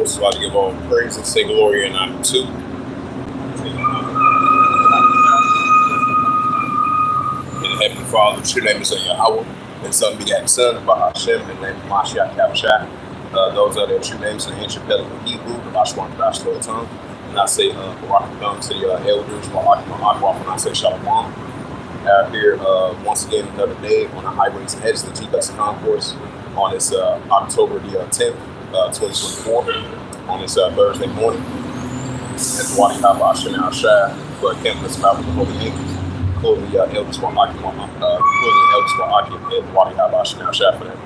Most High, to give all praise and say glory and honor to. In the Heavenly Father, which your name is Yahweh, and Son begat Son by Hashem, and name Mashiach Yahushua. Those are their true names in the ancient Biblical Hebrew, the Lashwan Bashlo tongue. And I say, Barak Adon to the elders, Barak Adon, and I say Shalom. Here once again another day on the highways and hedges, the GPS concourse on this October the 10th, 2024, on this Thursday morning. As Wadi Haba Hashem and Ashai, for campus about with the Holy Angels, including the elders for Aki, including the elders for Aki and Wadi Haba Hashem and Ashai for that.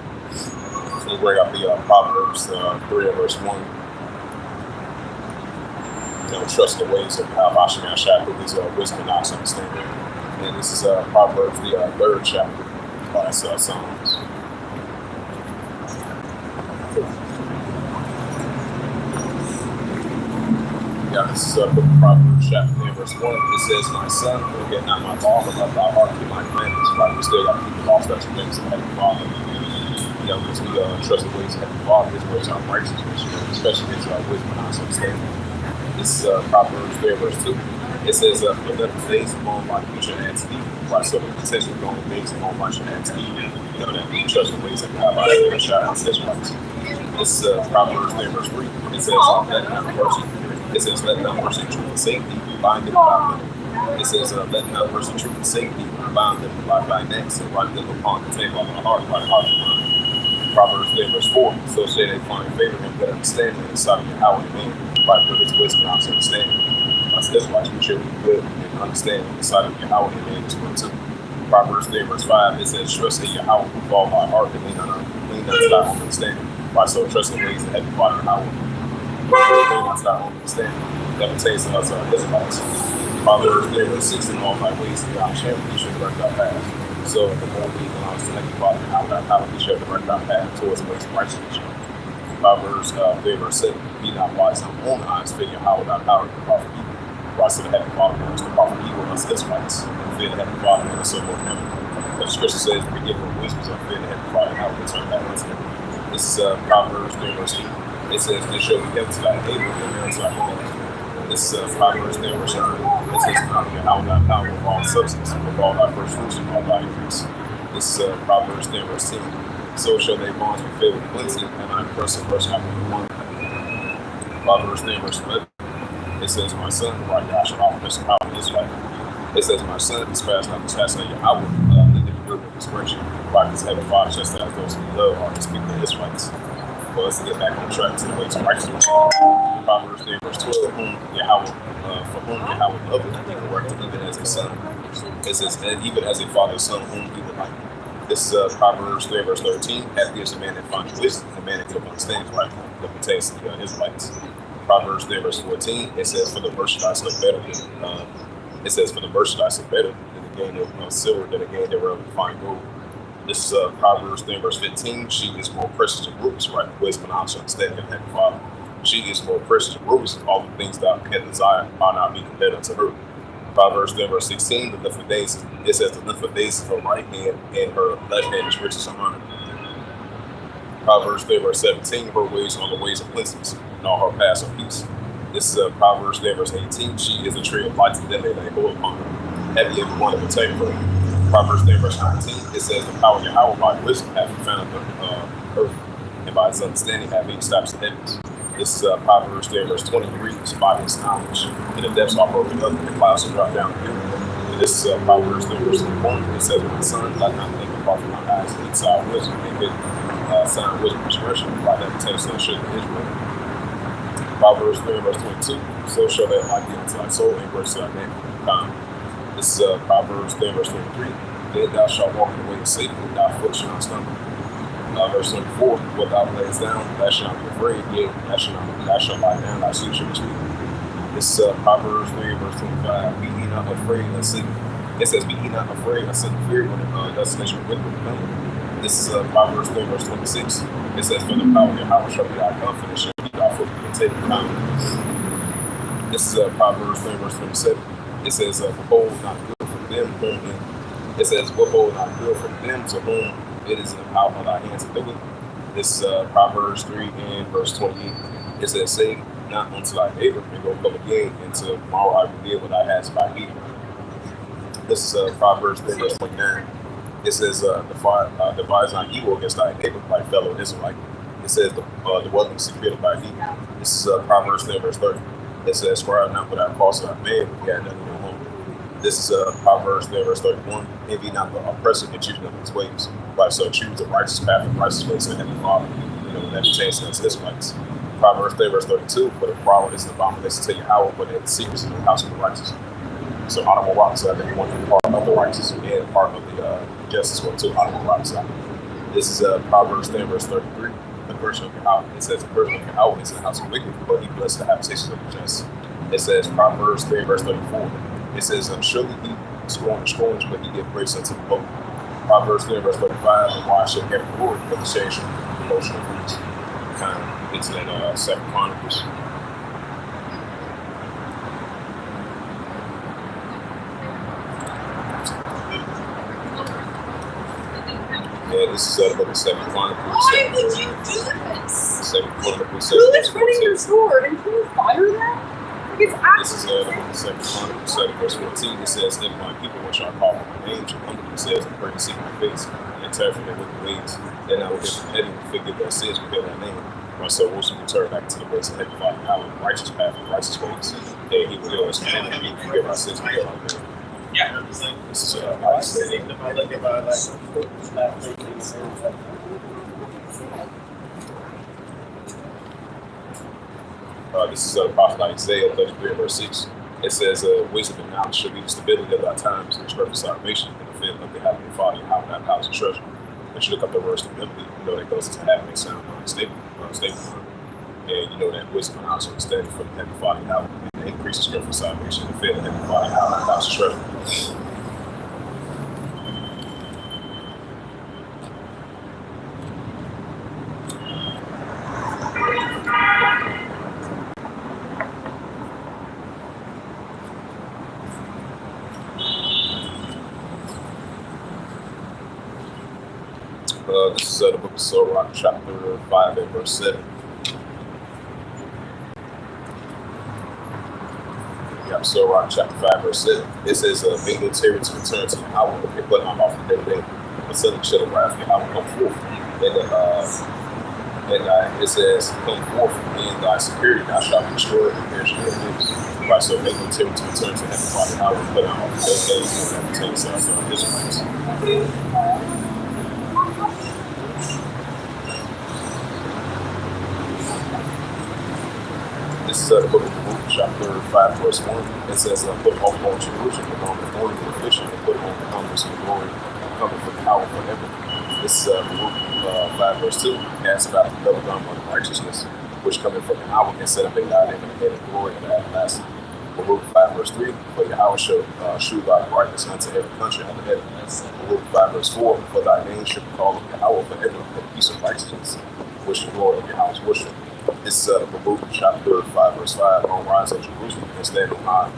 So we bring up the Proverbs 3 and verse 1. Trust the ways of Hashem and Ashai through his wisdom and knowledge and understanding. And this is Proverbs, the third chapter by Psalms. Yeah, this is book of Proverbs, chapter 10, verse 1. It says, "My son, forget not my law, but let thy heart keep my commandments." Right? We still got to keep the law, statutes, and things of Heavenly Father. Because we trust the ways of Heavenly Father, his ways are righteousness, especially his wisdom and understanding. This is Proverbs 3, verse 2. It says, "For the days upon my future and to evil." Right, so the potential going days upon my future and to evil. That we trust the ways of God by the shot out his rights. This is Proverbs 3, verse 3. It says, "Let not mercy." It says, "Let not mercy, truth, and safety bind them about them." It says, "Let not mercy, truth, and safety bind them by thy necks and write them upon the table of my heart by the heart of mine." Proverbs 3, verse 4. "So shall they find favor and good understanding in the sight of Yahweh and man, right for his wisdom and understanding." That's why we should be good and understand the sight of Yahweh and man as well too. Proverbs 3, verse 5. It says, "Trust in Yahweh with all thy heart and lean not to thy own understanding." Right, so trust in ways that Heavenly Father Yahweh. Lean not to thy own understanding. That pertains to us Israelites. Proverbs 3, verse 6. "In all thy ways to God shall you should direct thy path." So the more we belongs to Heavenly Father Yahweh, how we shall direct our path towards the ways of righteousness. Proverbs 3, verse 7. "Be not wise in our own eyes, fear Yahweh thy power and depart from evil." Right, so the Heavenly Father wants to depart from evil and us Israelites. Fear the Heavenly Father and so forth. The scripture says the beginning of wisdom is fear the Heavenly Father and how we turn back unto him. This is Proverbs 3, verse 8. It says, "This shall be given to thy neighbor and marry to thy enemy." This is Proverbs 3, verse 9. It says, "How thy power with all substance, with all thy first fruits and all thy increase." This is Proverbs 3, verse 10. "So shall their bonds be filled with plenty, and thy person after one." Proverbs 3, verse 11. It says, "My son, right now, I shall offer this power in this way." It says, "My son, despise not the chastisement of Yahweh, and the good of discretion. Right, his Heavenly Father chastise those who love are to speak the Israelites." Well, let's get back on track to the ways of righteousness. Proverbs 3, verse 12. For whom Yahweh loveth, he will work even as a son. It says, "And even as a father's son, whom he would like." This is Proverbs 3, verse 13. "Happy is the man that finds wisdom, the man that giveth understanding." Right, that pertains to the Israelites. Proverbs 3, verse 14. It says, "For the merchandise look better than it says, for the merchandise look better than the gain of silver, than the gain thereof of fine gold." This is Proverbs 3, verse 15. "She is more precious than rubies," right? Wisdom and knowledge, understanding of Heavenly Father. "She is more precious than rubies, and all the things thou canst desire are not be compared unto her." Proverbs 3, verse 16. "The length of days," it says, "the length of days is her right hand, and her left hand is riches and honor." Proverbs 3, verse 17. "Her ways are the ways of plenty, and all her paths of peace." This is Proverbs 3, verse 18. "She is a tree of life to them that they hold upon her. Heavy every one that will take her." Proverbs 3, verse 19. It says, "The power of Yahweh by wisdom hath he found the earth, and by his understanding hath he established the heavens." This is Proverbs 3, verse 23. "His body is knowledge, and the depths are broken up, and the clouds are dropped down to him." This is Proverbs 3, verse 21. It says, "My son, let not think apart from my eyes, and inside wisdom, and good sound wisdom expression, by that takes the children of Israel." Proverbs 3, verse 22. "So shall they like thee unto thy soul, and grace to thy name." This is Proverbs 3, verse 23. "Then thou shalt walk in the way of safety, and thy foot shall not stumble." Verse 24. "What thou layest down, thou shalt not be afraid, yea, thou shalt lie down, thy seed shall be sweet." This is Proverbs 3, verse 25. "Be ye not afraid of sin." It says, "Be ye not afraid of sin fear when the destination of wicked will come." This is Proverbs 3, verse 26. It says, "For the power of Yahweh shall be thy confidence, shall keep thy foot from taking confidence." This is Proverbs 3, verse 27. It says, "Behold not good from them whom it says, "Behold not good from them to whom it is in the power of thy hands to do it." This is Proverbs 3 and verse 28. It says, say not unto thy neighbor, and go come again until tomorrow I reveal what I has by thee. This is Proverbs 3, verse 29. It says, devise not evil against thy neighbor, thy fellow Israelite. It says, the dwelling security by thee. This is Proverbs 3, verse 30. It says, scribe not without cause of man, he had nothing in your home. This is Proverbs 3, verse 31. Envy not the oppressor, and choose not his ways. Right, so choose the righteous path and righteous ways to Heavenly Father. That pertains to us Israelites. Proverbs 3, verse 32. For the froward is the abomination to Yahweh, but the secrets in the house of the righteous. So honorable rocks out there, one part of the righteous and part of the justice, or two honorable rocks out. This is Proverbs 10, verse 33. The version of Yahweh. It says, the version of Yahweh is in the house of wicked, but he blesses the habitations of the just. It says, Proverbs 3, verse 34. It says, surely he scorns, but he gives grace unto the bold. Proverbs 3, verse 35. And why should have glory, but the shade should be promotion of fruits. Kind of into that Second Chronicles. Yeah, this is the book of Second Chronicles. Why would you do this? Second Chronicles. Who is running your sword? And can you fire that? Like, it's this is the book of Second Chronicles, 7 verse 14. It says, if my people which are called by my name shall come to themselves and pray to seek my face, and turn from their wicked ways, then I will give them heaven and forgive their sins and heal their name. My soul will return back to the ways of Heavenly Father, now in righteous path and righteous ways. And he will heal us, and he will forgive our sins and heal our name. Yeah, this is how I say it. This is Prophet Isaiah 33, verse 6. It says, wisdom and knowledge shall be the stability of thy times, and strength of salvation, and the fear of the Heavenly Father, how that house and treasure. But you look up the word stability, that goes into having a sound mind, stable. And that wisdom and knowledge understanding from the Heavenly Father, how it increases strength of salvation, and the fear of the Heavenly Father, how that house and treasure. This is the book of Sirach, chapter 5 and verse 7. Yeah, Sirach, chapter 5, verse 7. It says, make no terror to return to Yahweh, and put my mouth in the day. And suddenly shall the wrath of Yahweh come forth. And it says, come forth in thy security, thou shalt be destroyed, and perish in your lips. Right, so make no terror to return to Heavenly Father, Yahweh, and put my mouth in the day. And that pertains to us Israelites. This is the book of Luke, chapter 5, verse 1. It says, put off on Jerusalem, put on the glory of the Christian, and put on the humblest of glory, coming from power forever. This is Luke 5, verse 2. It asks about the double garment of righteousness, which coming from Yahweh, and set up a God in the head of glory and everlasting. Luke 5, verse 3. For Yahweh shall shew thy brightness unto every country under heaven. Luke 5, verse 4. For thy name shall be called Yahweh forever, for the peace of righteousness, which the glory of Yahweh's worship. This is Luke chapter 5, verse 5, on rise of Jerusalem and stand on high.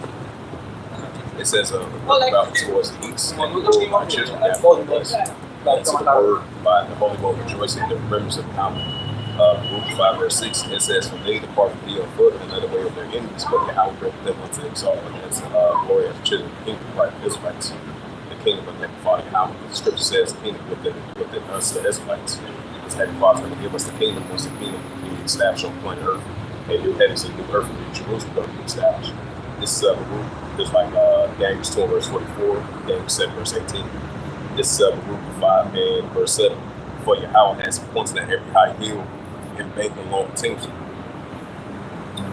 It says, look about towards the east, and the my children have no place. And to the word by the Holy One rejoicing in the remembrance of the power. Luke 5, verse 6, it says, for they depart from thee on foot, and another way of their enemies, but Yahweh brought them unto himself, and that's glory of the children of the kingdom, right? Israelites. The kingdom of the Father Yahweh. The scripture says, the kingdom within us, the Israelites. His Heavenly Father is going to give us the kingdom once the kingdom be established on planet Earth. And new heavens and new earth and new Jerusalem going to be established. This is Baruch, just like Daniel 12, verse 44, Daniel 7, verse 18. This is Baruch 5 and verse 7. For Yahweh has pointed at every high hill and bank along the temple.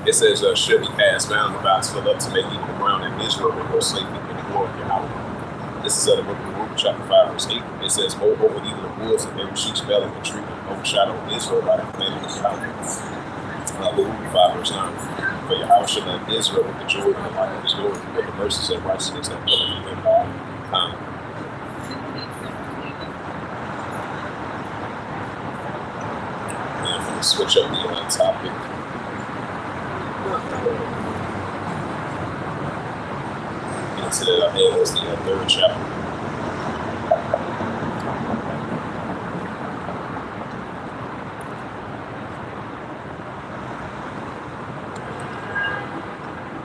It says, should he pass bound the bounds filled up to make even the ground in Israel and go safely in the glory of Yahweh. This is the book of Baruch, chapter 5, verse 8. It says, over even the woods and every sheep's belly and tree overshadow Israel by the commandment of Yahweh. Baruch 5, verse 9. For Yahweh shall love Israel with the joy and the light of his glory, with the mercies and righteousness that come from him all time. And I'm going to switch up the topic. Into that, was the third chapter.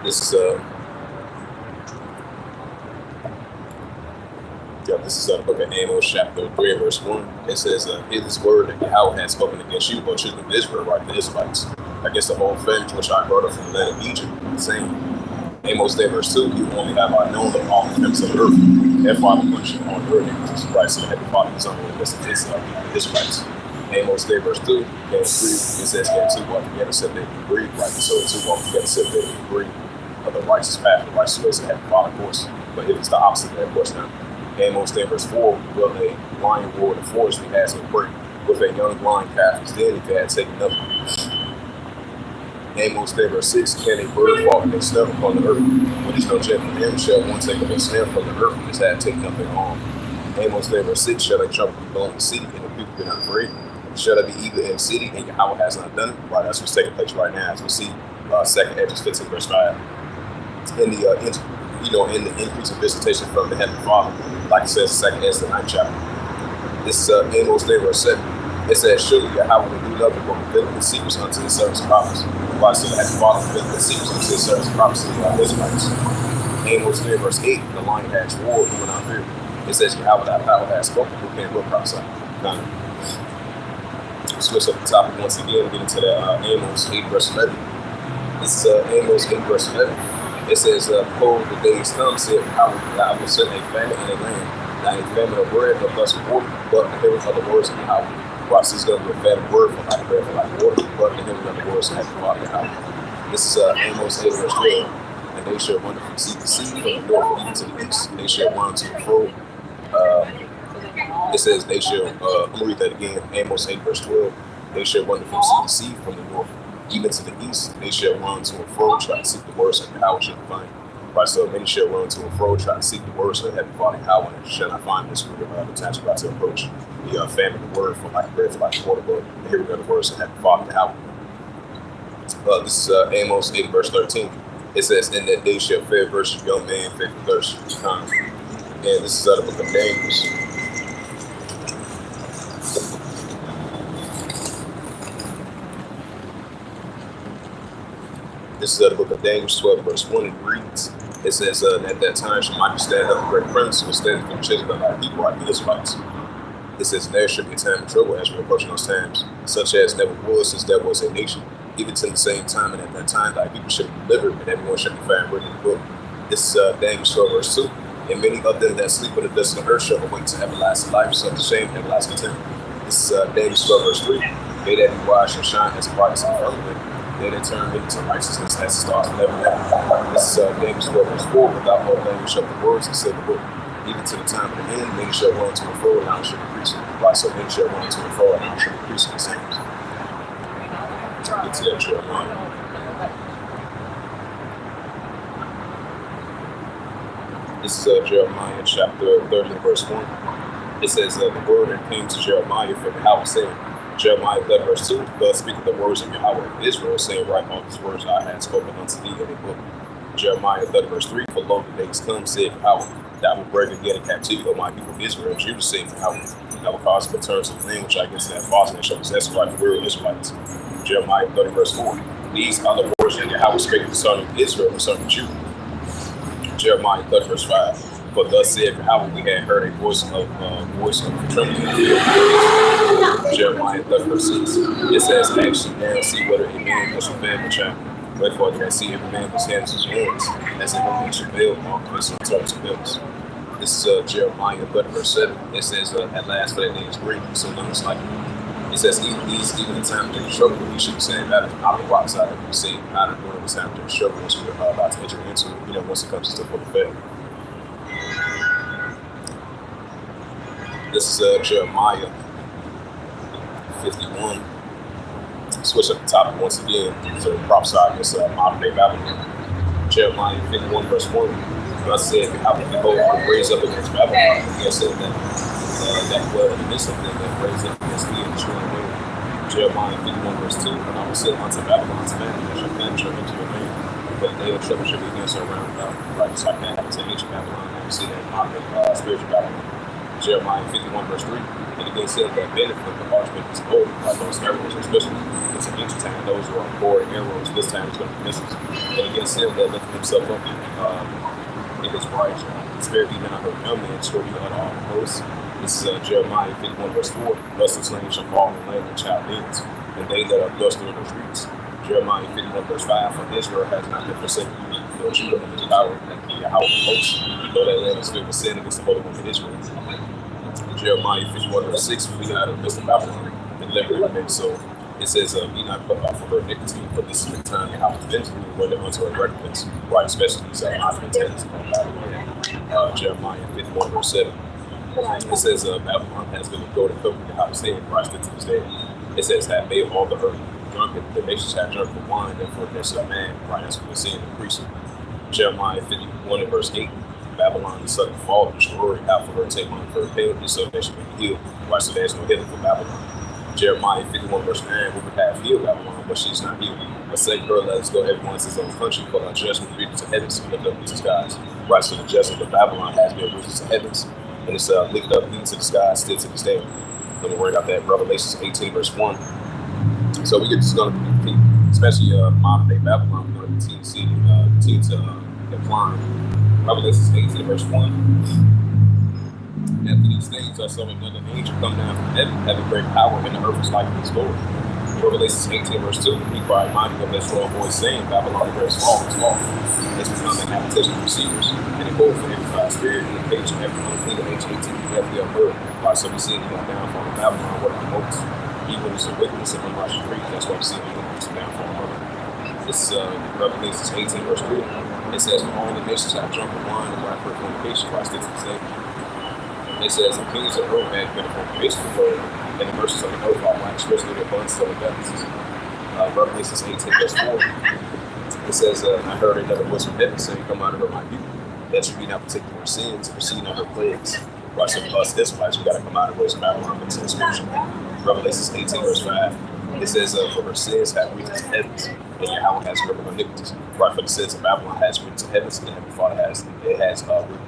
This is the book of Amos, chapter 3, verse 1. It says, "Hear this word that Yahweh has spoken against you, O children of Israel, right, the Israelites, against the whole family which I brought up from the land of Egypt, saying, Amos 3, verse 2, you only have I known of all the families of the earth, therefore I will punish you on the earth, Jesus Christ, and the heavenly Father is on the list of his Israelites." Amos 3, verse 2, game 3, it says, "Can two walk together, said they agree, right? So two walk together, said they agree of the righteous path, the righteous ways, and the heavenly Father, of course." But it is the opposite of that, of course, now. Amos 10, verse 4, will a lion roar in the forest he has a break with a young lion calf is dead if they had taken nothing. Amos 10, verse 6, can a bird fall in a snare upon the earth? When is no jet from him, shall one take up a snare from the earth, and his had taken nothing on. Amos 10, verse 6, shall a trumpet be blown in the city, and the people be not afraid? Shall there be evil in the city, and Yahweh has not done it? Right, that's what's taking place right now, as we see 2nd Hedges 15, verse 5. In the increase of visitation from the heavenly Father, like it says in 2nd Ezra, the 9th chapter. This is Amos 3, verse 7. It says, "Surely Yahweh will do nothing but reveal his secrets unto his servants and prophets." Why so the heavenly Father revealed his secrets unto his servants and prophets and the Israelites. Amos 3, verse 8. The lion has roared, who will not fear. It says, "Yahweh thy power has spoken, who can will prophesy." Now, switch up the topic once again, get into the Amos 8, verse 11. This is Amos 8, verse 11. It says, "Behold, the days come, said I will send a famine in a land, not a famine of bread, but thus of water, but the hearing of the words of Yahweh." Watch, this is going to be a famine word for like bread, for like water, but the hearing of the words of Yahweh. This is Amos 8, verse 12. "And they shall run from sea to sea, from the north even to the east. They shall run to and fro." It says, "They shall." I'm going to read that again. Amos 8, verse 12. "They shall run from sea to sea, from the north even to the east. They shall run to and fro, try to seek the words of Yahweh shall not find." Right, so many shall run to and fro, try to seek the words of the heavenly Father Yahweh shall not find. This week the times about to approach the famine of the word for like bread, for like water, but here we go, the words of the heavenly Father Yahweh. This is Amos 8, verse 13. It says, "In that day shall fair verse young man, faithful thirst." And this is out of the book of Daniel. This is the book of Daniel 12, verse 1. It reads, it says, "At that time shall mighty stand up, a great prince who will stand for the children of our people, like the Israelites." It says, "There should be a time of trouble as we approach those times, such as never was since there was a nation, even to the same time, and at that time thy people should be delivered, and everyone should be found written in the book." This is Daniel 12, verse 2. "And many of them that sleep in the dust of the earth shall awake to everlasting life, such shame and everlasting contempt." This is Daniel 12, verse 3. "They that be wise shall shine as the brightness of the firmament. They that turn many to righteousness as the stars from heaven." This is Daniel 12, verse 4. "Without no language shall the words and say the book, even to the time of the end, many shall run to and fro, and I shall increase it." Right, so many shall run to and fro, and I shall increase the same. Get to that Jeremiah. This is Jeremiah chapter 30, verse 1. It says, "The word came to Jeremiah from Yahweh, saying," Jeremiah 11, verse 2, "Thus speaketh the words of Yahweh of Israel, saying, Write all these words I had spoken unto thee in a book." Jeremiah 11, verse 3, "For lo, the days come, said Yahweh, that I will bring again in captivity of my people Israel, and Judah, saying Yahweh, and I will cause them to turn to the land which I give to their fathers, and shall possess like the world of Israelites." Jeremiah 30, verse 4, "These are the words that Yahweh spake concerning Israel, concerning Judah." Jeremiah 30, verse 5, "For thus said Yahweh, we had heard a voice of trembling in the field." Jeremiah 30, verse 6, it says, "Ask ye now, see whether a man has travailed a child. Wherefore did I see every man whose hands his wounds, as a woman travailed, all Christian terms of bills." This is Jeremiah 30, verse 7. It says, "At last for that day is great, so none is like it." It says, even the time of the trouble, we should be saying that I will prophesy that we see out of during the time of the trouble, which we're about to enter into, once it comes to the full effect. This is Jeremiah 51. Switch up the topic once again to prophesy against modern day Babylon. Jeremiah 51, verse 1. "Thus said, I will behold, I will raise up against Babylon, against them that dwell in the midst of them, that raise up against thee and destroy them." Jeremiah 51, verse 2. "And I will say unto Babylon's family, and shall finish her into your name, but the day of trouble shall be against her round about." Right, just like that happens in ancient Babylon, and we see that in modern spiritual Babylon. Jeremiah 51 verse 3. And again said that benefit the parchment is gold, like those arrows, especially it's an ancient time, those who are bored arrows, this time it's going to be missiles. And again said that lifted himself up in his right spirit, even out of young man, story of all hosts. This is Jeremiah 51 verse 4. Thus the slain shall fall in the land of Chaldeans, and they that are dust in the streets. Jeremiah 51 verse 5. For Israel has not been forsaken, nor Judah has devoured the house of hosts, though that land is filled with sin against the Holy One of Israel. Jeremiah 51 verse 6. We got out of the midst of Babylon and delivered them. So it says, be not put off of her iniquity, for this is the time and how to venture whether unto her recompense, right? Especially these non-contenders of Babylon. Jeremiah 51 verse 7. It says, Babylon has been a golden covered with the house of sin, Christ into this day. It says, have made all the earth drunken, the nations have drunk the wine, therefore there's a man, right? That's what we're seeing increasing. Jeremiah 51 and verse 8. Babylon is suddenly fall and destroyed, out for her take money for her pay, and so that she may be healed. Right, so there's no healing for Babylon. Jeremiah 51 verse 9, we would have healed Babylon, but she's not healed. But say her, let us go, everyone to his own country, for her judgment reaches to heavens and lift up into the skies. Right, so the judgment of Babylon has been reached to heavens, and it's lifted up into the skies still to this day. Let me worry about that. Revelation 18 verse 1. So we get just going to continue, especially modern day Babylon, we're going to continue to decline. Revelation 18 verse 1. After these things I saw another angel come down from heaven, having great power, and the earth was like his glory. Revelation 18 verse 2, he cried mighty of that strong voice, saying, Babylon the great is fallen, it's become an habitation of deceivers, and a goal for every foul spirit, and a cage of every unclean of ancient 18 that we have heard. Right, so we see the downfall of Babylon, what it promotes, evil is a wickedness of unrighteous greed. That's why we see the downfall of her. This Revelation 18 verse 3. It says, all the nations have drunk the wine and wine for fornication, right, still to the same. It says, the kings of earth had been a fornication of the word, and the mercies of the earth are like, especially the abundance of the benefits. Revelation 18 verse 4. It says, I heard another voice from heaven saying, come out of her, my people, that you be not partaking of her sins, and receive not her plagues. Right, so for us Israelites, we got to come out of ways of Babylon into the scripture. Revelation 18 verse 5. It says, for her sins have reached to heavens, and Yahweh has covered her iniquities. Right, for the sins of Babylon has reached to heavens, and the Heavenly Father has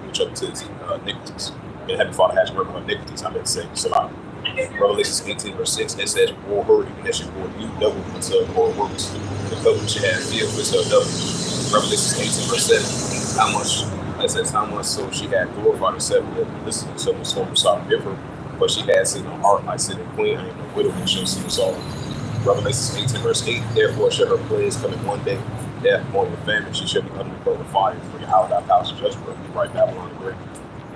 reached up to his iniquities. The Heavenly Father has worked on iniquities, I meant to say. So Revelation 18 verse 6, it says, bore her, even as she bore you, double until more works. The covenant she had filled with her double. Revelation 18 verse 7, how much, it says, how much so she had glorified herself with listening, so much so sought to give her, but she had seen her heart like sitting queen, I am no widow, and she'll see us all. Revelation 18 verse 8, therefore shall her plagues come in one day, death, mourning, and famine, she shall be utterly burned with fire, for Yahweh thy house of judgment will be right Babylon the Great.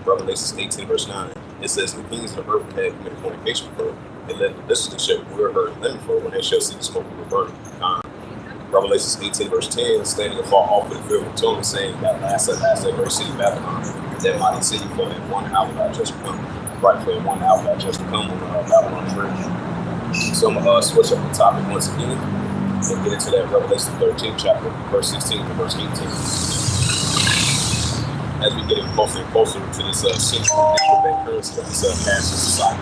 Revelation 18 verse 9. It says, the kings of the earth had committed fornication with her, and then the listeners shall wear her and linen for her when they shall see the smoke of her burning. Revelation 18 verse 10, standing afar off with the field of atonement, saying, that last that great city Babylon, that mighty city, for in 1 hour thou just come. Right, for in 1 hour thou just come when Babylon's ready. So I'm going to switch up the topic once again and get into that Revelation 13 chapter, verse 16 to verse 18. As we get closer and closer to this central bank currency of this cashless society.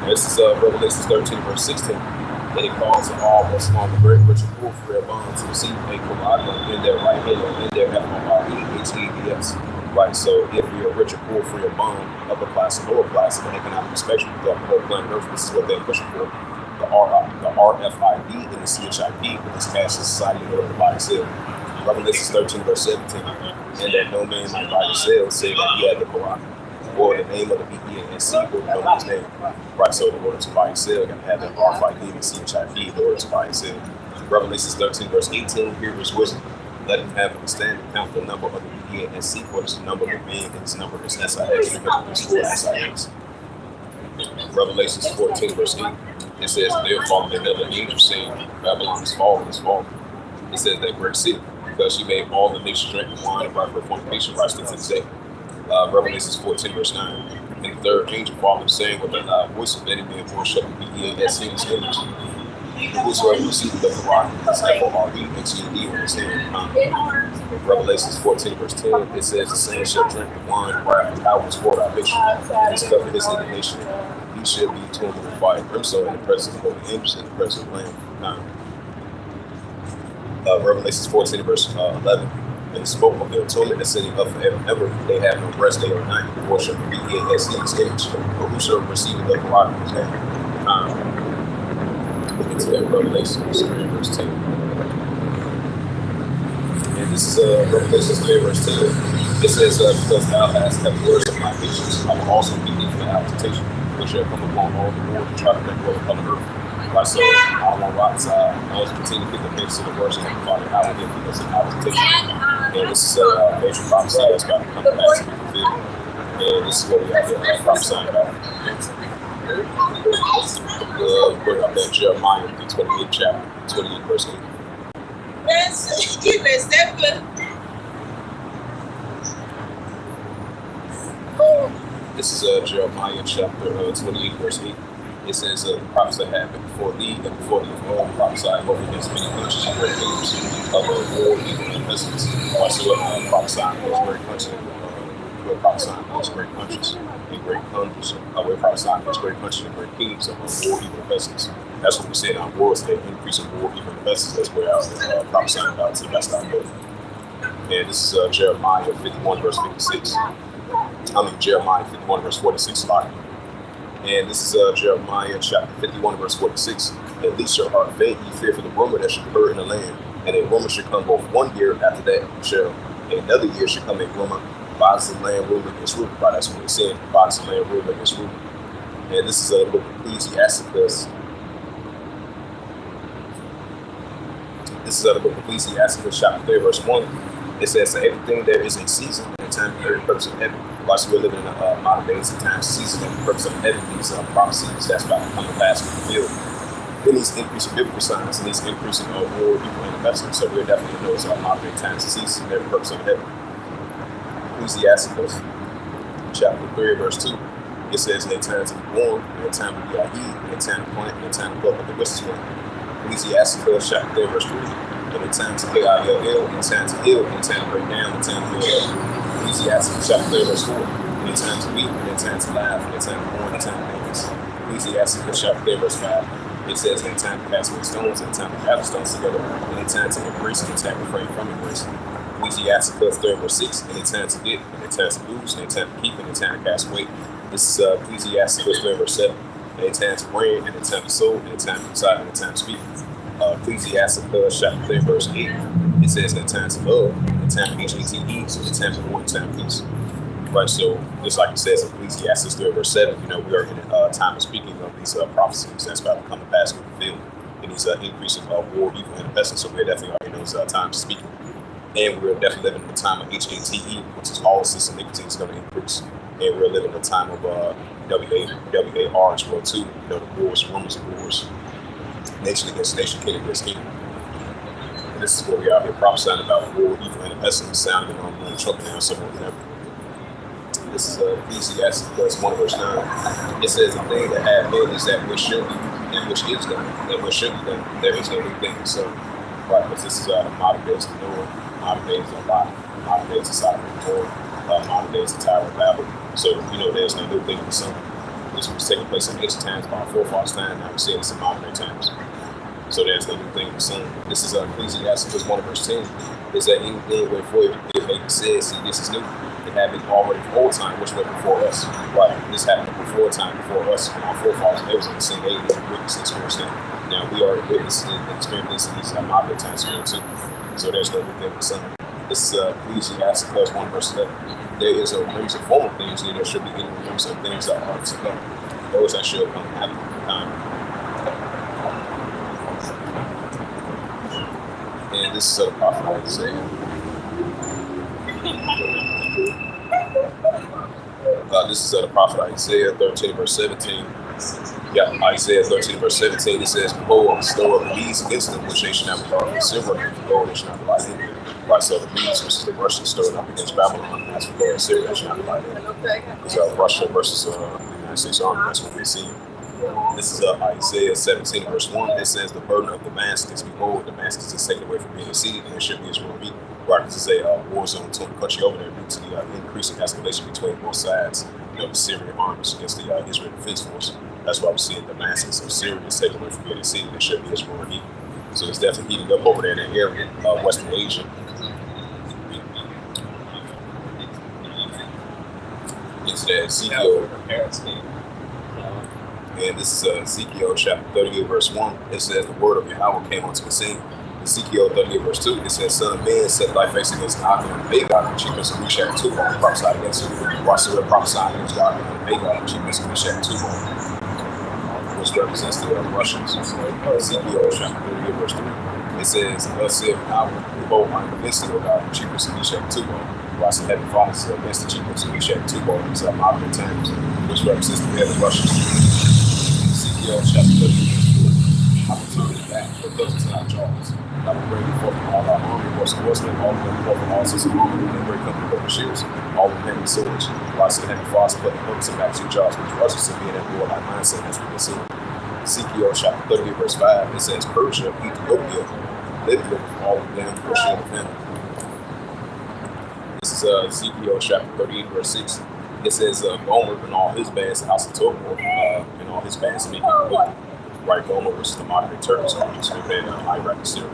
This is Revelation 13, verse 16. And it calls all but small and great, rich and poor for their bonds to receive a commodity in their right hand or in their F-O-R-E-H-E-D-S. Right, so if you're rich or poor for your bond, upper class and lower class of an economic spectrum, you got the whole planet Earth, this is what they're pushing for. The RFID and the CHIP in this cashless society that everybody said. Revelation 13, verse 17. And that no man might buy or sell, say that he had the Quran, or the name of the BENC, or the name of his name. Right, so in order to buy and sell, you got to have that RFID and CHIP in order to buy and sell. Revelation 13, verse 18, here is wisdom. Let him have understanding, count the number of the BENC, what is the number of the man, and his number is SIX, because it's for SIX. Revelation 14, verse 8, it says, there followed another angel saying, Babylon is fallen, is fallen. It says that great city, because she made all the nations drink the wine and brought her fornication right to this day. Revelation 14, verse 9. And the third angel followed, saying with a loud voice, of any man born shall be BENC in his image. And whosoever received the rock, is F-O-R-E-H-E-D on his hand. Revelation 14, verse 10, it says, the same shall drink the wine and wrath and power toward our mission. His cup of his indignation. He shall be tormented with fire and brimstone in the presence of holy angels and in the presence of the Lamb. Revelation 14, verse 11. and spoke of the atonement and setting up forever and ever. They have no rest day or night. The Lord shall be he as his image, but who shall receive the rock of his name? Look into that Revelation 3 verse 10. And this is Revelation 3 verse 10. It says, because thou hast kept the words of my patience, I will also be thee for thy temptation, which shall come upon all the world to try to make war upon the earth. Right, so I want to rock side. I always continue to pick the pace of the words of the Father, how we give us an temptation. And this is a major prophecy that's about to come back to be fulfilled. And this is what we have to prophesying about. Bring up that Jeremiah, the 28th chapter, 28 verse 8. This is Jeremiah chapter 28 verse 8. It says, the prophets that have been before thee and before thee all prophesied over against many countries and great kingdoms of the war, evil, and pestilence. Also, prophesying against great countries. We're prophesying against great countries and great kingdoms. We're prophesying against great countries and great kingdoms of war, evil, and pestilence. That's what we said on wars, the increase in war, evil, and pestilence. That's where I was prophesying about to the best I know. And this is Jeremiah 51 verse 56. Jeremiah 51 verse 46. And this is Jeremiah chapter 51 verse 46. At least your heart faint, ye fear for the rumor that should be heard in the land. And a rumor should come both 1 year after that shall, and another year should come a rumor, bodies of land rule against rule. Right, that's what it said, bodies of land rule against rule. And this is a book of Ecclesiasticus. This is the book of Ecclesiasticus chapter 3 verse 1. It says, to everything there is a season and a time for every purpose of heaven. While we're living in modern days, a time, season, and purpose of heaven, these prophecies that's about to come to pass and fulfilled. Then these increasing biblical signs and these increasing war, evil, and investment. So we're definitely in those modern day times, season, and every purpose of heaven. Ecclesiasticus chapter 3 verse 2. It says, in a time to be born, in a time to be eat, in a time to plant, in a time to pluck up the best one. Ecclesiasticus chapter 3 verse 3. In a time to pay out your ill, in a time to heal, in a time to break down, in a time to heal. Ecclesiasticus chapter 3 verse 4. In a time to weep, in a time to laugh, in a time to mourn, in a time to dance. Ecclesiasticus chapter 3 verse 5. It says, in a time to cast away stones, in a time to gather stones together, in a time to embrace, in a time to refrain from embrace. Ecclesiasticus 3 verse 6. In a time to get, in a time to lose, in a time to keep, in a time to cast away. This is Ecclesiasticus 3 verse 7. In a time to reign, in a time to sow, in a time to decide, in a time to speak. Ecclesiasticus chapter 3 verse 8. It says, in a time to love, in a time to HATE, so in a time to war, in a time to peace. Right, so just like it says in Ecclesiastes 3 verse 7, we are in a time of speaking of these prophecies that's about to come to pass and fulfilled, and these increasing war, evil, and pestilence. So we're definitely in those times of speaking, and we're definitely living in a time of HATE, which is lawlessness and iniquity is going to increase, and we're living in a time of WAR as well too. The wars, rumors of wars, nation against nation, kingdom against kingdom. And this is what we are here prophesying about war, evil, and pestilence, sounding on the trumpet now somewhere whenever. This is Ecclesiastes 1 verse 9. It says, the thing that had been is that which should be, and which is done, and which should be done. There is no new thing. So, right, because this is modern days of Noah, modern days of Lot, modern days of Sodom and Gomorrah, modern days of Tower of Babel. So, there's no new thing in the sun. This was taking place in ancient times, about forefathers' time. Now we see this in modern day times. So there's no new thing in the sun. This is Ecclesiastes 1 verse 10. Is that anything went for it may be said, see, this is new. It happened already for all time, which went before us. Right? This happened before time, before us, and our forefathers. They was in the same age, they witnessed and experienced it. Now we are witnessing and experiencing these modern day times here too. So there's no new thing in the sun. This is Ecclesiastes 1 verse 11. There is a glimpse of former things, and there should be any glimpse of things that are to come. Those that should come after time. And this is the prophet Isaiah. This is the prophet Isaiah 13 verse 17. Yeah, Isaiah 13 verse 17. It says, behold, I will store up the bees against them, which they should not be brought in silver, and for gold they should not be lighted in. Right, so the bees, which is the Russians stored up against Babylon, as for gold and silver, they should not be lighted in. Because Russia versus the United States Army, that's what we're seeing. This is Isaiah 17 verse 1. It says, the burden of Damascus, behold, Damascus is taken away from being a city, and it should be Israel meet. Right, this is a war zone to the country over there due to the increasing escalation between both sides. The Syrian armies against the Israel Defense Force. That's why we're seeing Damascus of Syria is taken away from being a city, and it should be Israel meet. So it's definitely heating up over there in that area, Western Asia. into that Ezekiel. And this is Ezekiel chapter 38, verse 1. It says, the word of Yahweh came unto the scene. Ezekiel 38, verse 2, it says, son of man, set thy face against God and Magog, and chiefest of Meshach and Tubal. Prophesied against you. Watch the prophesying against God and Magog, and chiefest of Meshach and Tubal, which represents the Russians. Ezekiel chapter 38, verse 3. It says, thus saith Yahweh, behold, I am against thee, O God, and chiefest of Meshach and Tubal. Watch the heaven fathers against the chiefest of Meshach and Tubal, these are modern times, which represents the head of Russians. Ezekiel chapter 38, verse 4. I will turn it back, but those are not jaws. I will bring you forth from all our army, horse and horsemen, all of them forth from all sorts of army, and great company of shields, all of them with swords. Watch the heavy frost, put the hooks and back to jaws, which Russians are being at war like mindset, as we can see. Ezekiel chapter 38, verse 5, it says, Persia, Ethiopia, Libya, with all of them, for shield of them. This is Ezekiel chapter 38, verse 6. It says, Gomer and all his bands, the house of Tokor, and all his bands making wicked. Right, Gomer, which is the modern day Turkish armies over there in Iraq and Syria.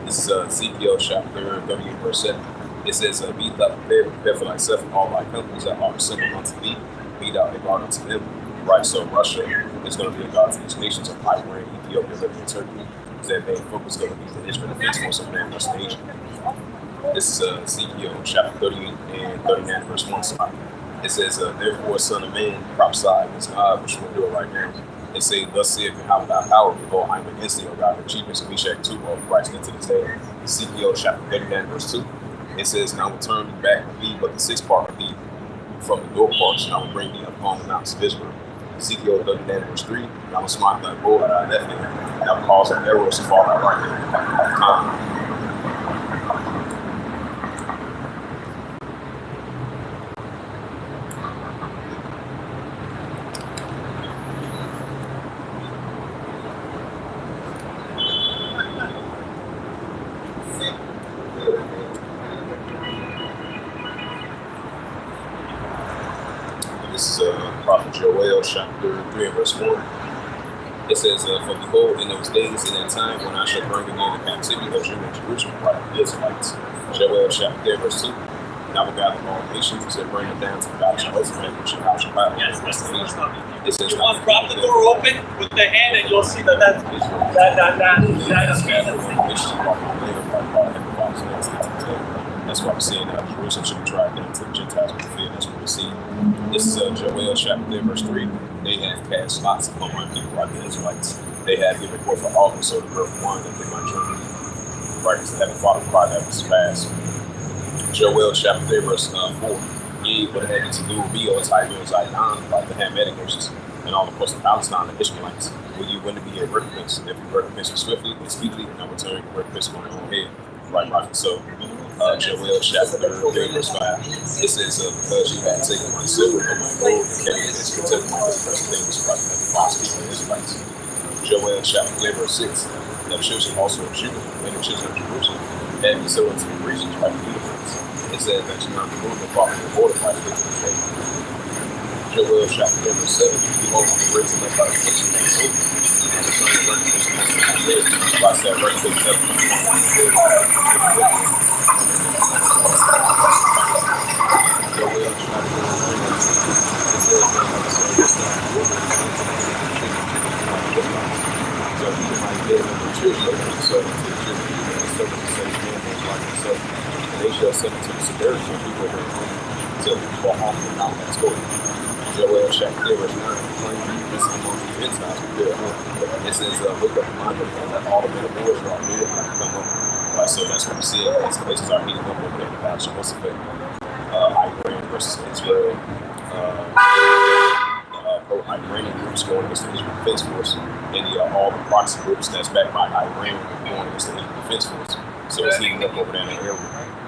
This is Ezekiel chapter 38, verse 7. It says, be thou prepared, prepare for thyself and all thy companies that are assembled unto thee, be thou a guard unto them. Right, so Russia is going to be a guard to these nations of Iran, Ethiopia, Libya, and Turkey. Their main focus is going to be the Israel defense force of man, West Asia. This is Ezekiel chapter 38 and 39, verse 1. It says, therefore, son of man, prophesy against God, which we'll do it right now. They say, thus saith Yahweh thy power, behold, I am against thee, O God, the chiefest of Meshach and Tubal, Christ into this day. Ezekiel chapter 39, verse 2. It says, and I will turn thee back with thee, but the sixth part of thee from the door parts, and I will bring thee upon the mountains of Israel. Ezekiel 39, verse 3. And I will smite thy bow at thy left hand, and I will cause thy arrows to fall at thy right hand. This is Prophet Joel, chapter 3, verse 4. It says, for behold, in those days, in that time, when I shall bring again the captivity of Judah and Jerusalem, right, the Israelites. Joel, chapter 3, verse 2. And I will gather all nations and bring them down to the valley of Jehoshaphat, which shall have Shabbat. It says, you want to prop the door open with the hand, and you'll see that that's That's why we're seeing Jerusalem should be tried down to the Gentiles with fear. That's what we're seeing. This is Joel chapter 3, verse 3. They have cast lots upon my people, like the Israelites. They have given forth an offering, so the birth wine that they might drink. Right, because the heavenly Father cried that was fast. Joel chapter 3, verse 4. Ye would have had to do with me, O Tyre and Zidon, like the Hamitic nations, and all the coast of Palestine, the Ishmaelites. Will you win to be a recompense? If you recompense me swiftly and speedily, and I will turn your recompense on your own head. Right, right. So, Joel chapter 3, verse 5. It says, because you have taken my silver and my gold and kept it as contempt my precious things, right, and the false people of Israelites. Joel chapter 3, verse 6. The children also of Judah and the children of Jerusalem had me so into the regions, right, the Edomites. It says that you not remove the father of the border by the day. Joel chapter 3, verse 7. Behold, I'm raising up by the nation and so and the son of recompense on my head. Watch that recompense up on my head. Joel chapter 3, verse 6. It says that so he might give them the children, so to the children, and so to the same families like himself. And they shall send it to the severity of people that are home until people are home and not that story. Joel chapter 3, verse 9. Claim this among the Gentiles with their home. It says, wake up and mind them that all the men of wars are near and come up. So that's what we see. These places are heating up over there. God should also affect Iran versus Israel. Pro-Iranian groups going against the Israel Defense Force, and all the proxy groups that's backed by Iran going against the Israel Defense Force. So it's heating up over there in the area.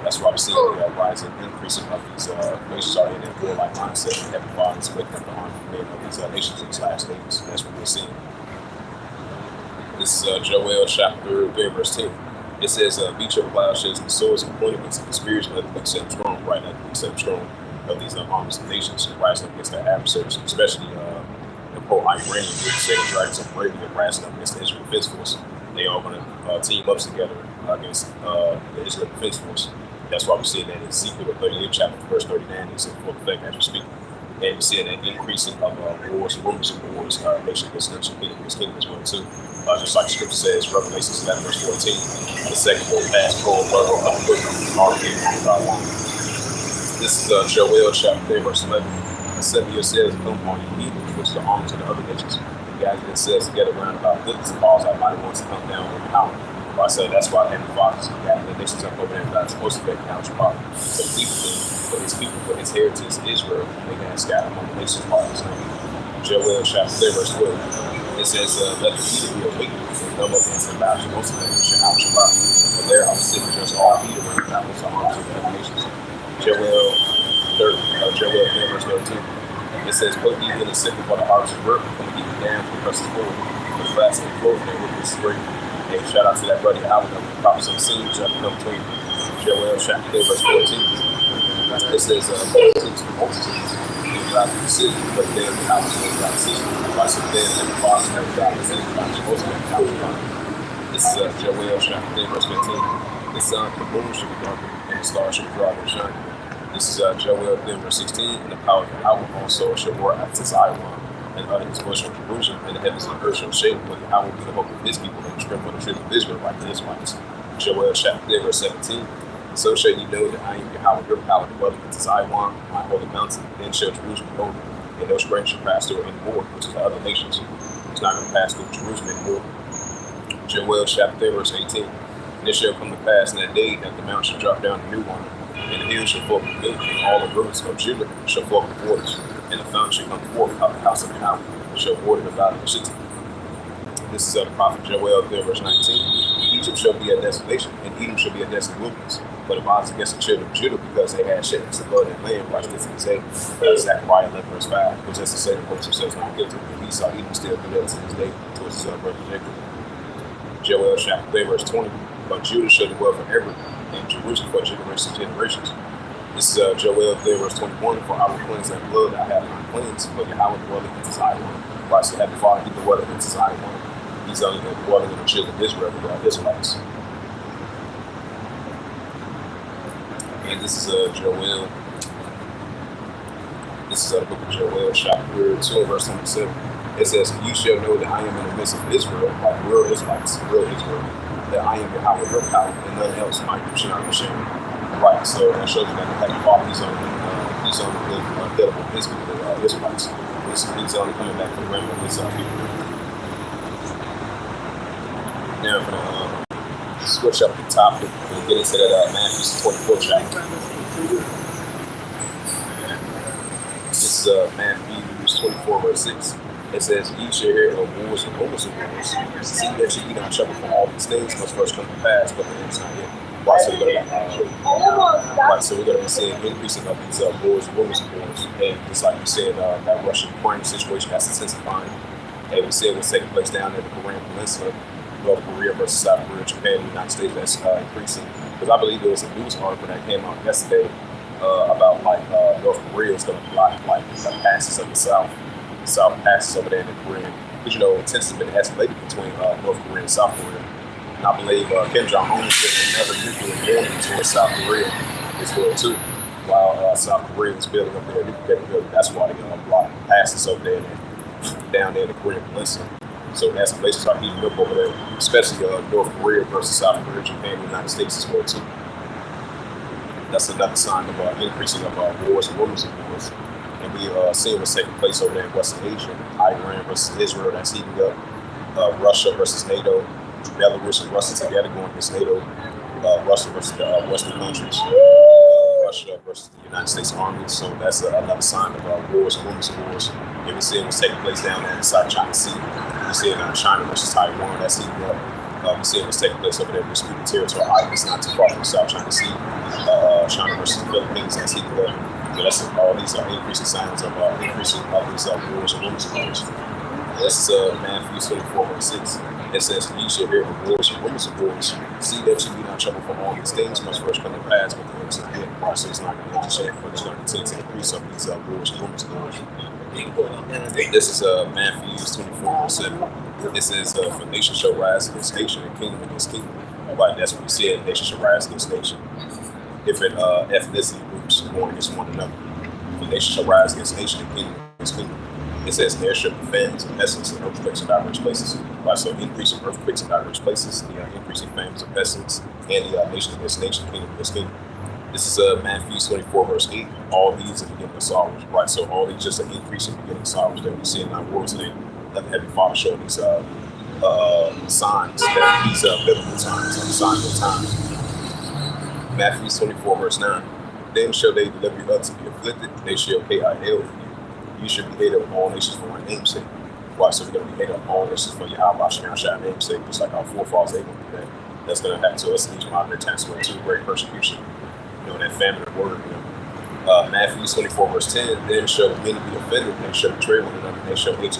That's why we're seeing the rising, increasing of these nations are in that warlike mindset and having violence with the armed men of these nations in these last days. That's what we're seeing. This is Joel chapter 3, verse 10. It says, beat your plowshares and swords and pointed against the spears and let them accept strong, right? Let them accept strong of these armies and nations rising up against their adversaries, especially the pro-Iranian groups, say the Dragons of Arabia rising up against the Israel Defense Force. They are going to team up together against the Israel Defense Force. That's why we see that in Ezekiel 38 chapter verse 39 is in full effect as we speak. And we see an increasing of wars, rumors of wars, nation against nation, kingdom against kingdom as well too. Just like the scripture says, Revelation 11 verse 14, the second will pass forward, This is Joel chapter 3 verse 11. The 7 year says, come on, you heathen, which is the arms of the other nations. The guy that says to get around about goodness calls our mighty ones to come down with power. I said that's why Heavenly Father is the nations up over there. God's supposed to make couch power. So his people, for his heritage is Israel, they can scatter among the nations part of his name. Joel chapter 3 verse 12. It says, let the heathen be awakened and come up against the battle. Most of them should out Shabbat. But there I will sit and judge all heathen around the battles of arms of the other nations. Joel 3 verse 13. It says, put ye in the sick for the harvest of work, and keep it down for the presses forward, for the fast and clothed and with this spring. Hey, shout out to that brother Howard, the prophets on the scene, chapter 23, Joel chapter 3 verse 14. It says, multitudes for multitudes, they drive to the city, but then the house is not the city. Why so then the father never died the city, not supposed to have a This is Joel chapter 3 verse 15. The sun, the moon should be darkened, and the stars should be and shine. This is Joel 3 verse 16, and the power of Yahweh also shall roar after Zion, and utter his voice from Jerusalem, and the heavens and the earth shall shake, but Yahweh will be the hope of his people, and the strength of the children of Israel, like the Israelites. Joel chapter 3 verse 17. So shall you know that I am Yahweh, your power, dwelling into Zion, my holy mountain. Then shall Jerusalem be holy, and no stranger shall pass through it anymore, which is the other nations. It's not going to pass through Jerusalem anymore. Joel chapter 3 verse 18. And it shall come to pass in that day that the mountain shall drop down a new one, and the hills shall flow with milk, and all the rivers of Judah shall flow with waters, and the fountain shall come forth out of the house of Yahweh, and shall water the valley of Shittim. This is the prophet Joel 3 verse 19. Egypt shall be a desolation, and Edom shall be a desolate wilderness. But it lies against the children of Judah because they had shed the blood and land. Watch this in Zechariah 11 verse 5. Which is to say the works themselves not guilty. And Esau Edom still condemned to this day towards his brother Jacob. Joel chapter 3 verse 20. But Judah shall dwell forever, and Jerusalem for generations and generations. This is Joel 3 verse 21. For I will cleanse that blood I have not cleansed, but Yahweh dwelling into Zion. Watch the Heavenly Father, he dwelling into Zion. He's only dwelling in the children of Israel, the Israelites. And this is Joel. This is the book of Joel, chapter 2, verse 27. It says, you shall know that I am in the midst of Israel, like real Israelites, real Israel, that I am Yahweh, your power, and none else might be shall be shamed. Right, so that shows you that the Heavenly Father, he's on the dead of his people, the Israelites. He's only coming back for the remnant of his people. Now, I'm going to switch up the topic and get into that Matthew 24 chapter. This is Matthew 24 verse 6. It says, ye shall hear of wars and rumors of wars. See that you be not troubled for all these things must first come to pass, but the end is not yet. Right, so we're going to be seeing increasing of these wars and rumors of wars. And just like you said, that Russian-Ukraine situation, that's intensifying. And we said what's taking place down there in the Korean Peninsula. North Korea versus South Korea, Japan, the United States, that's increasing. Because I believe there was a news article that came out yesterday about North Korea is going to block the passes of the South passes over there in the Korean. Because tensions have been escalated between North Korea and South Korea. And I believe Kim Jong-un said another nuclear warning towards South Korea as well too. While South Korea is building up their nuclear capability, that's why they're going to block passes over there down there in the Korean Peninsula. So escalations are heating up over there, especially North Korea versus South Korea, Japan, the United States as well too. That's another sign of increasing of wars and rumors of wars. And we see what's taking place over there in Western Asia. Iran versus Israel, that's heating up. Russia versus NATO. Belarus and Russia together going against NATO. Russia versus the Western countries. Russia versus the United States Army. So that's another sign of wars and rumors of wars. And we see what's taking place down there in the South China Sea. We see China versus Taiwan, that's heating up. We see what's taking place over there in disputed territory. It's not too far from the South China Sea. China versus the Philippines, that's heating up. So that's all these are increasing signs of increasing of these wars and rumors of wars. This is Matthew 24 verse 6. It says, ye shall hear of wars and rumors of wars. See that you be not troubled for all these things must first come to pass, but the end is not yet. So it's not going to end just yet, but it's going to continue to increase of these wars and rumors of wars. This is Matthew 24 verse 7. It says, for nation shall rise against nation and kingdom against kingdom. Right, that's what we said, nation shall rise against nation. Different ethnicity groups going against one another. For nation shall rise against nation and kingdom against kingdom. It says there shall be famines and pestilence and earthquakes in diverse places. Right, so increasing earthquakes in diverse places, increasing famines and pestilence, and nation against nation, kingdom against kingdom. This is Matthew 24, verse 8. All these are the beginning of sorrows. Right, so all these just an increasing beginning of sorrows that we see in our world today. Let the Heavenly Father show these signs that these biblical times, signs of times. Matthew 24, verse 9. Then shall they deliver you up to be afflicted, they shall pay out hell for you. You should be hated of all nations for my name's sake. Why? So we're going to be hated of all nations for Yahweh's name's sake, just like our forefathers, they going to do that. That's going to happen to us in these modern times where too great persecution, that famine of word. Matthew 24, verse 10. Then shall many be offended, and they shall betray one another, and they shall hate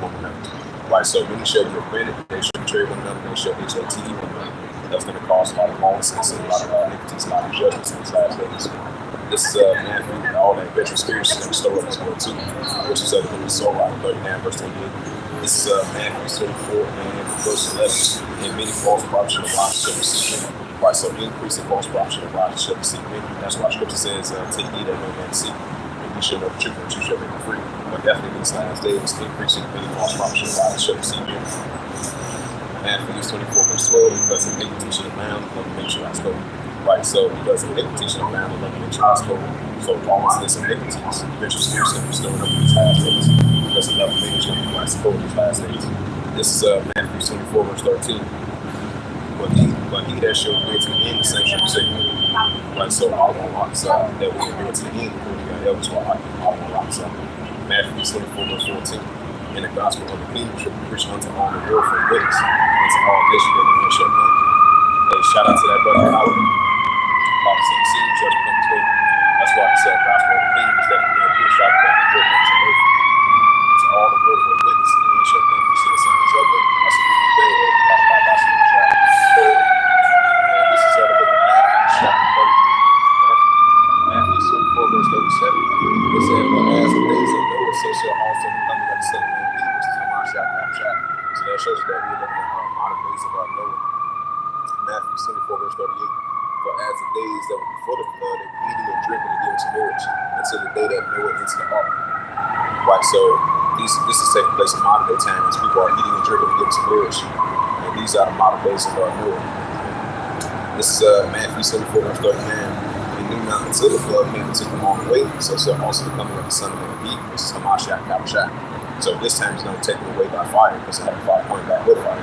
one another. Right, so many shall be offended, they shall betray one another, and they shall hate one another. That's going to cause a lot of lawlessness and a lot of iniquities, a lot of judgments in these last days. This is Matthew, and all that veteran spirits is stored up as well too, which is up in the soul, 39, verse 28. This is Matthew 24 and verse 11. And many false prophets shall rise shall receive him. Right, so increasing false prophets shall rise shall receive him. That's why Scripture says, take heed that no man see. And you shall know the truth, and you shall make it free. But definitely in these last days, increasing many false prophets shall rise shall receive him. Matthew 24, verse 12. Because the iniquity shall abound, let me make sure I spoke. Right, so because the iniquity shall abound, let me make sure I spoke. So lawlessness and iniquities, eventual spirits going to be stored up in these last days. Because another thing is going to be like spoke in these last days. This is Matthew 24, verse 13. But he that shall endure to the end, the same shall be saved. Right, so all on rocks that we endure to the end, we got elders who are all on rocks. Matthew 24, verse 14. And the gospel of the kingdom shall be preached unto all the world for a witness, and to all nations where the end shall come. Hey, shout out to that brother Howard. Prophet in the city, judge comes today. That's why he said gospel of the kingdom is definitely being preached out there the four corners of the earth. And to all the world for a witness, and the end shall come. You see the signs of it. That's a beautiful thing. This is the book of Matthew, chapter 30. Matthew 24, verse 37. It said, but as the days of Noah, so shall also the coming of the Son of Man be, which is Haman Shach. So that shows you that we're living in modern days of Noah. Matthew 24, verse 38. For as the days that were before the flood, they were eating and drinking and giving to marriage until the day that Noah entered the ark. Right, so this is taking place in modern day times. People are eating and drinking and giving to marriage. And these are the modern days of Noah. This is Matthew 74, verse 39. And knew not until the flood came and took them all away. So also the coming of the Son of Man be, which is Haman Shach. So this time it's going to take them away by fire, because they have a fire point back with fire.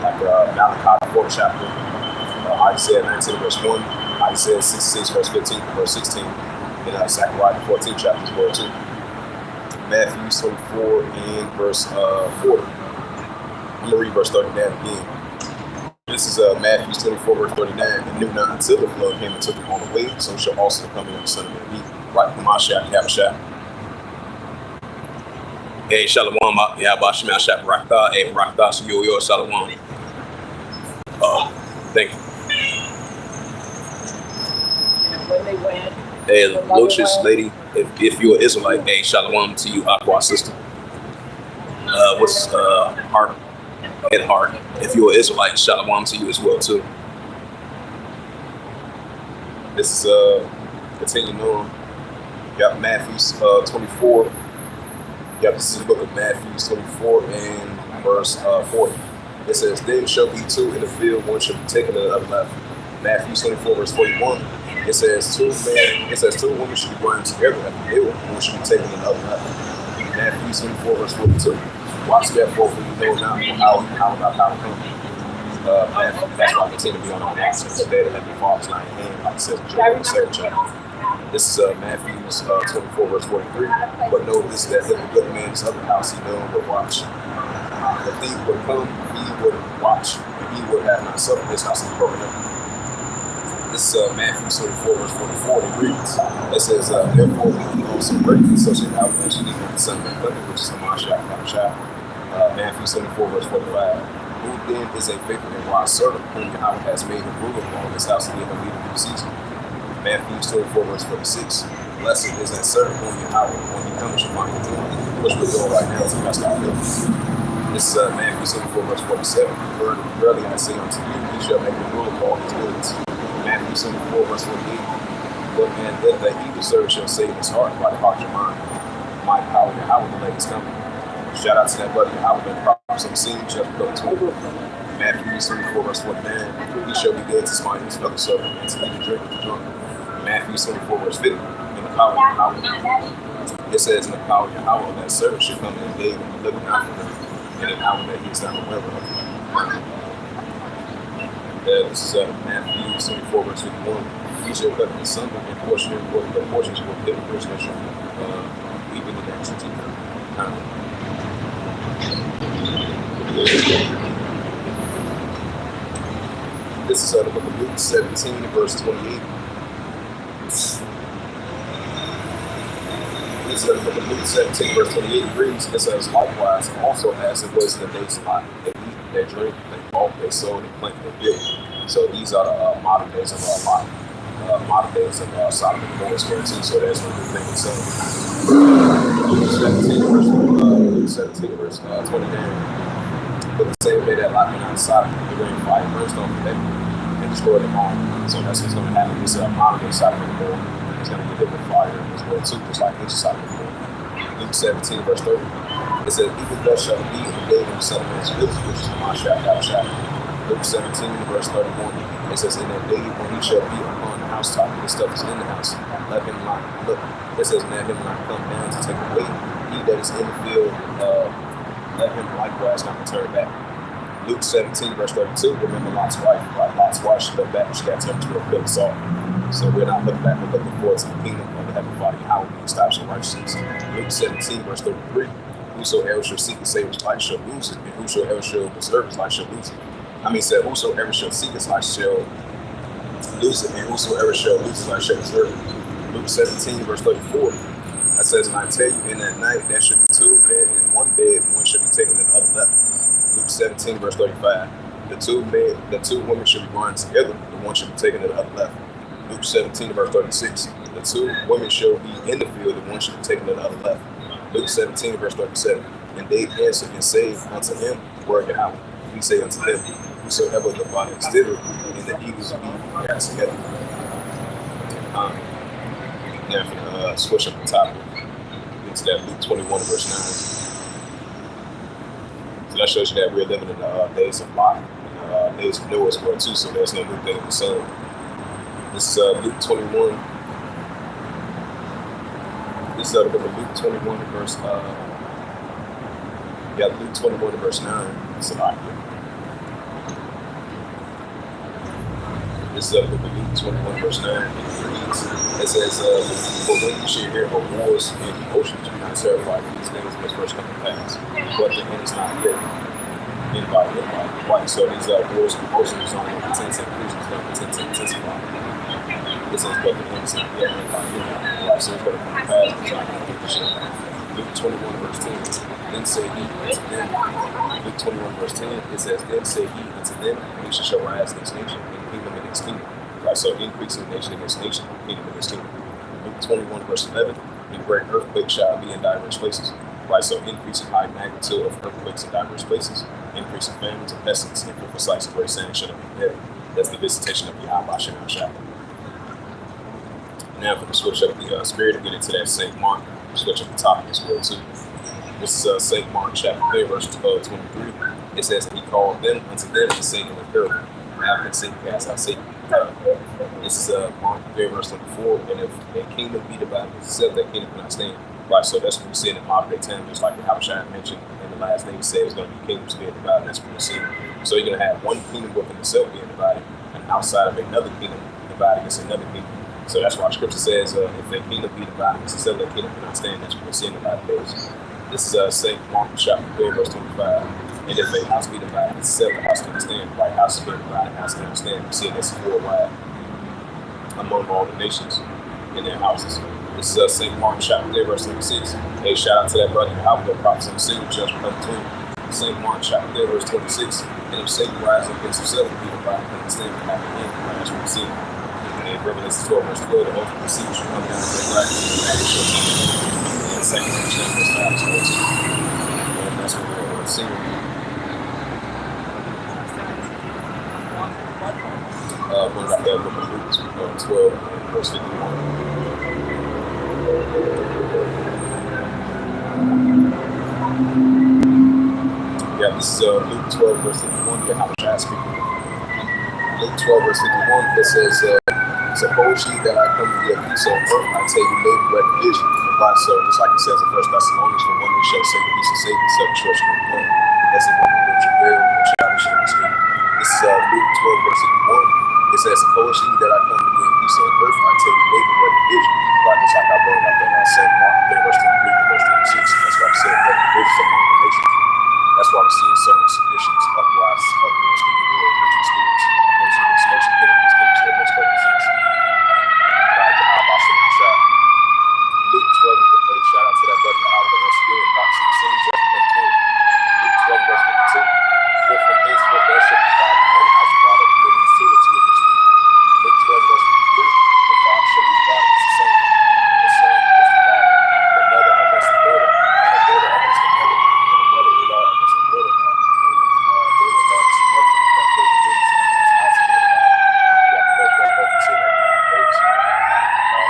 Like Malachi, the 4th chapter, Isaiah 19, verse 1, Isaiah 66, verse 15, verse 16, and Zechariah, the 14th chapter as well too. Matthew 24 and verse 40. I'm going to read verse 39 again. This is Matthew 24, verse 39. And knew not until the flood came and took them all away, so shall also the coming of the Son of Man be. Right, Hamashiach. Hey, Shalom, Yahbashim Shach Barakah, hey, Barakah, yo, Shalom. Thank you. When they went, hey, Lucius lady, if you're an Israelite, hey, Shalom to you, Aqua sister. What's heart? If you're an Israelite, Shalom to you as well too. This is continuing on. You got Matthew 24. Yep, this is the book of Matthew 24 and verse 40. It says, then shall be two in the field, one shall be taken and the other left. Matthew 24, verse 41. It says two women should be burned together at the hill, one should be taken and the other left. Matthew 24, verse 42. Watch therefore, for you know not how about how to come. Matthew, that's why I continue to be on our access today to have your father's line in hand, like it says in Job 2nd chapter. This is Matthew 24, verse 43. But know this, that if a good man is of the house, he knows would watch. The thief would come, he would watch, and he would have not suffered his house to be broken up. This is Matthew 24, verse 44. It reads, it says, therefore we also break the associate out of the Son of Man coming, which is Haman Shach. Matthew 74, verse 45. Who then is a faithful and wise servant, whom Yahweh has made him ruler over his house to give him leader in the season? Matthew 24, verse 46. Blessed is that servant whom Yahweh, when he comes, shall find him doing, which we're doing right now to cast out devils. This is Matthew 74, verse 47. Verily I say unto you, he shall make him ruler of all his goods. Matthew 74, verse 48. But man, the evil servant shall say in his heart, by the heart of your mind, my power and Yahweh the late is coming. Shout out to that brother Yahweh, the prophets on the scene, chapter 12. Matthew 24, verse 49. He shall be dead to smite his fellow servant, and to eat and drink with the drunk. Matthew 24, verse 50. In the power of Yahweh. It says, in the power of Yahweh, that servant should come in the day when the living out for him, and an hour that he is not aware of. This is Matthew 24, verse 51. He shall cut the asunder and portion him what the portions will give a person that shall even the natural teeth. This is the book of Luke 17, verse 28. This is the book of Luke 17, verse 28. It reads, it says, likewise, also as it was in the days of Lot, they eat, they drink, they bought, they sold, they plant, they built. So these are the modern days of Lot. Modern days of Sodom and Gomorrah too, so there's no good thing to say. Luke 17, verse 29. But the same way that Lot went outside, the rain fire brimstone from heaven and destroyed them all. So that's what's going to happen. This modern day Sodom and Gomorrah. It's going to get hit with fire as well too, just like ancient Sodom and Gomorrah. Luke 17, verse 30. It says, even thus shall it be in the day when the Son of Man's village, which is my shadow. Luke 17, verse 31. It says, in that day when he shall be upon the housetop, his stuff is in the house. Let him not look. It says, let him not come down to take away. He that is in the field, let him likewise not return back. Luke 17, verse 32. Remember Lot's wife. Right? Lot's wife, she looked back, she got turned to a pit of salt. So we're not looking back, we're looking forward to the kingdom of the Heavenly Father, Yahweh, being established in righteousness. Luke 17, verse 33. Whosoever shall seek to save his life shall lose it, and whosoever shall preserve his life shall lose it. It said, whosoever shall seek his life shall lose it, and whosoever shall lose his life shall preserve it. Luke 17, verse 34. That says, and I tell you, in that night there shall be two men in one bed, and one shall be taken and the other left. Luke 17, verse 35. The two women shall be grinding together, the one shall be taken and the other left. Luke 17, verse 36. The two women shall be in the field, the one shall be taken and the other left. Luke 17, verse 37. And they answered and said unto him, word Yahweh. He said unto them, whosoever the body is delivered, and the evils be got together. Now, if you switch up the topic, into that Luke 21, verse 9. So that shows you that we're living in the days of Lot, and days of Noah as well, too, so there's no new thing in the sun. This is Luke 21. This is the book of Luke 21, verse, Luke 21, verse 9. It's a lot here. This is the book of Luke 21, verse 9. It says, but when you shall hear of wars and oceans, do not terrify these things must first come to pass. But the end is not yet. Anybody. Right. So these wars and oceans is only going to intensify. It says, but the end is not yet. Right. So it's going to come to pass. It's not going to get the shit. Luke 21, verse 10. Then say he unto them. Luke 21, verse 10. It says, then say he unto them, nation shall rise against nation, and kingdom against kingdom. Right, so increasing nation against nation, kingdom against kingdom. Luke 21, verse 11. And great earthquakes shall be in diverse places. Right, so increasing high magnitude of earthquakes in diverse places, increasing famines and pestilence, and for sights of great sand shall be there. That's the visitation of Yahweh Shah. Now, for the switch up the spirit and get into that St. Mark, switch up the topic as well, too. This is St. Mark chapter 3, verse 23. It says, and he called them unto them and saying in the parable, how can Satan cast out Satan? This is Mark 3, verse 24. And if a kingdom be divided into itself, that kingdom cannot stand. Right, so that's what we see in the modern day time, just like the Habashai mentioned in the last day. He said it's going to be kingdoms being divided. That's what we see. So you're going to have one kingdom within itself being divided, and outside of another kingdom divided against another kingdom. So that's why Scripture says, if a kingdom be divided against itself, that kingdom cannot stand. That's what we see in the last days. This is St. Mark chapter 3, verse 25. And if a house be divided against itself, the house cannot stand. Right, house is being divided, the house cannot stand. We see this worldwide among all the nations in their houses. This is St. Mark chapter 3, verse 26. Hey, shout out to that brother Yahweh, the prophets and the single judgment come between. St. Mark chapter 3, verse 26. And if Satan rises against himself, he will rise against him and have the end. Right, that's what we see. And in Revelation 12, verse 12, the ultimate deceit shall come down to the right and shall come in second verse 10, verse 5, and that's what we're seeing. What about that book of Luke? 12 and verse 51. Yeah, this is Luke 12, verse 51. Yeah, how much I speak. Luke 12, verse 51, it says, suppose ye that I come to give peace on earth, I tell you, maybe what division. Right, so just like it says in 1 Thessalonians, for one shall say the peace of Satan, seven church will come. As a woman will travail, and child shall conceive. This is Luke 12, verse 51. It says, suppose ye that I come to give peace on earth, I tell you, maybe what division. Right, just like I brought up in St. Mark 3, verse 23 to verse 26. That's why I said, what divisions among the nations. That's why we're seeing certain seditions, upwards, speaking of war, Christian schools. Those are the most critical schools that makes perfect sense. Right, the Abbas and Shah. Luke 12, shout out to that brother Albert once again, Boxing the sins of the control. Luke 12, verse 52. For from henceforth there shall be found in one house divided of you against two, or two against three. Luke 12, verse 53. The father shall be divided against the son, and the son against the father, the mother against the daughter, and the daughter against the mother, and the mother-in-law against the daughter-in-law, and the daughter-in-law against the mother-in-law. That great division in man's house being divided. You have to know that both say that in that page.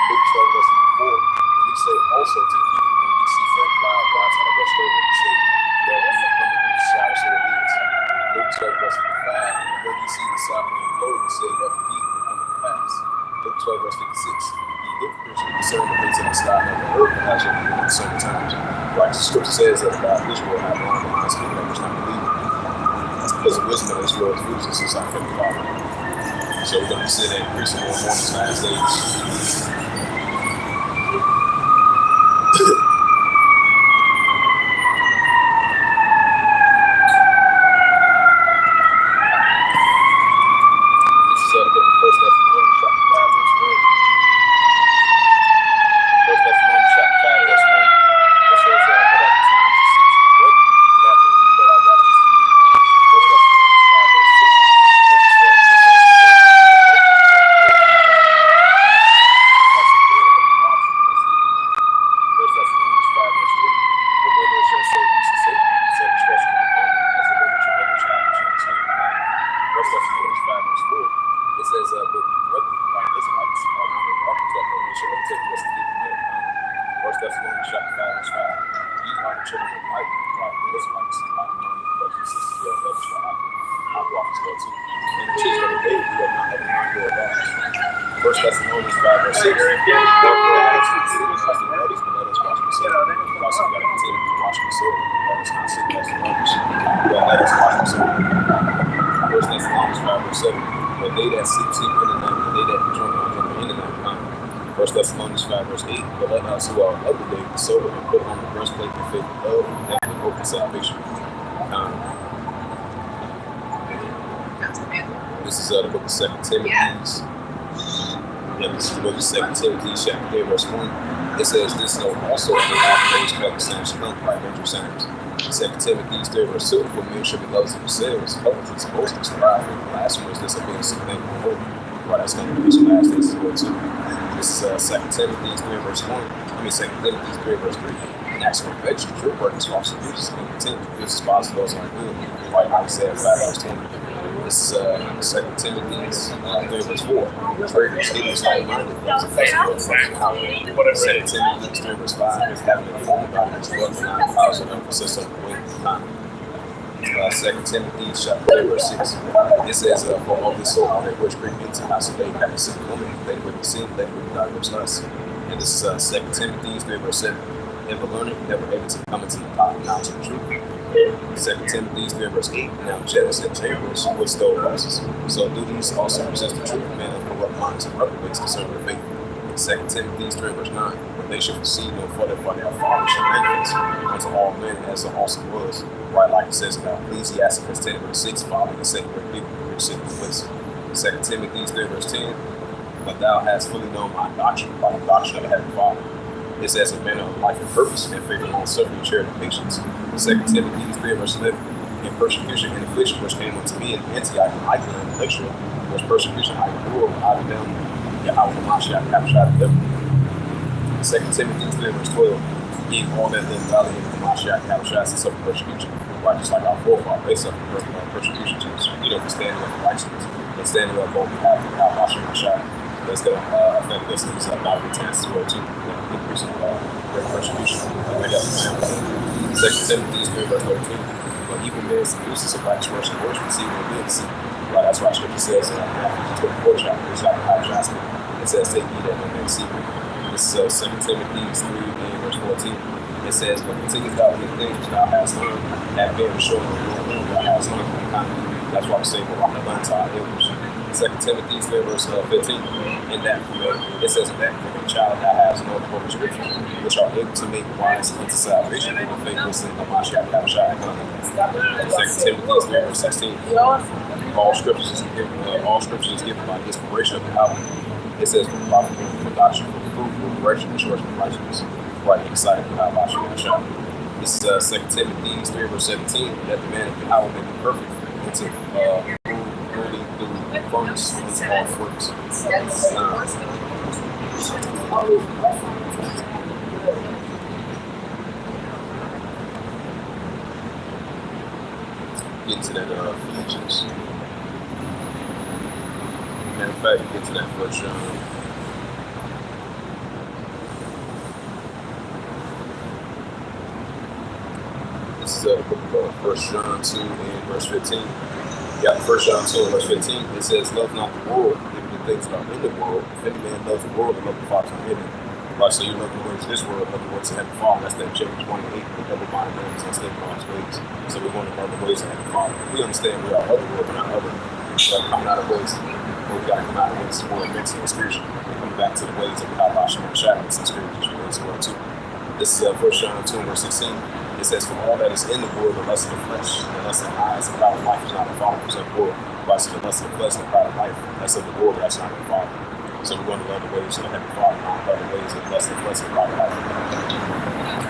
Luke 12, verse 54. And he said also to the people, when you see that cloud rise out of west over, he said, there will be coming in the shadow, so it is. Luke 12, verse 55. And when you see the south wind blow, he said, there will be coming to pass. Luke 12, verse 56. Ye hypocrites, you discern the things in the sky and the earth, and as you do in certain times. Like the scripture says that about Israel have blind the minds of people that was not believing. Because the wisdom of Israel is useless inside of the Father. So we're going to be seeing that increasing more and more in these last days. This is the book of 2 Timothy. Yeah, this is the book of 2 Timothy, chapter 8, verse 1. It says, this note also in the last days shall the same strength by dangerous sinners. 2 Timothy 3, verse 2. For men should be lovers of themselves, covetous, boasters, prideful, blasphemers, disobedience to the name of the Lord. Well, that's going to be some last days as well, too. This is 2 Timothy 3, verse 1. 2 Timothy 3, verse 3. And as for affection, true workers, false abuse, and contempt, this is possible as are good. Like Isaiah 5, verse 20. This is 2 Timothy 3, verse 4. Traitors, haters, like-minded, those of festival, 2 Timothy 3, verse 5 is having a form about his blood and 9,000 emphasis on the way of time. 2 Timothy chapter 3, verse 6. It says, for all this soul, that which bring into the house of David, having seen woman, they would be seen, they would be diverse less. And this is 2 Timothy 3, verse 7. Never learning, never able to come into the knowledge of the truth. 2 Timothy 3, verse 8. Now jealous and chambers with stole houses. So do these also resist the truth, men of corrupt minds and reprobates concerning the faith. 2 Timothy 3, verse 9. But they shall proceed no further, for their father shall manifest unto all men as the also was. Right, like it says in Ecclesiastes 10, verse 6, following the sacred people which sit in place. 2 Timothy 3, verse 10. But thou hast fully known my doctrine by the doctrine of the Heavenly Father. It says a manner of life and purpose, and favor on suffering, charity, and patience. 2 Timothy 3, verse 11. In persecution and affliction which came unto me in Antioch and Iconium and Lecture, was persecution I endured out of them, Yahweh Mashiach captured them. 2 Timothy 3, verse 12. Being all that live valiant in Mashiach captured and suffer persecution, right, just like our forefathers, they suffered persecution too. So, for standing up for righteousness and standing up on behalf of Yahweh Mashiach. that's going to affect us in these godly tasks as well too. Increasing great persecution. Like that family. 2 Timothy 3 verse 13. But evil men seduces of righteous works and works receive no good seed. Right, that's why Scripture says in Matthew 24 chapter, it's like high jasper. It says, "Take heed that no man see." This is 2 Timothy 3 and verse 14. It says, "But continue thou in the things which thou hast learned, that being assured of the Lord thou hast learned." That's why I'm saying, "Well, I'm learn to our elders." 2 Timothy 3 verse 15. In that, it says that for the child that has no important scripture, which are able to make wise unto salvation, and the faithless in the Mashiach Yahushua. 2 Timothy 3 verse 16. All scriptures is given by inspiration of the Bible. It says for profit, for doctrine, for proof, for correction, instruction, and righteousness. Right inside of the Yahushua. This is 2 Timothy 3 verse 17. That the man of the hour may be perfect, unto burning through furnace unto all fruits. Get to that Philippians. Matter of fact, get to that 1 John. This is the book of 1 John 2 and verse 15. You got 1 John 2 and verse 15. It says, "Love not the world, even the things that are in the world. If any man loves the world, the love of the Father is in him." Right, so you love the words of this world, love the words of Heavenly Father. That's that James 1:8, the double-minded man is unstable in his ways. So we want to love the ways of Heavenly Father. We understand we are other world, not other. So coming out of ways, we got to come out of ways more mentally and spiritually. Coming back to the ways of God, Basham and Shadows and spiritual ways as well too. This is 1 John 2 verse 16. It says, "For all that is in the world, the lust of the flesh, the lust of the eyes, and the pride of life is not the Father, is of the world. Right, so the lust of the flesh and the pride of life, that's of the world, that's not of the Father." So we're going to love the ways of the Heavenly Father, not love the ways of the lust of the flesh and the pride of life.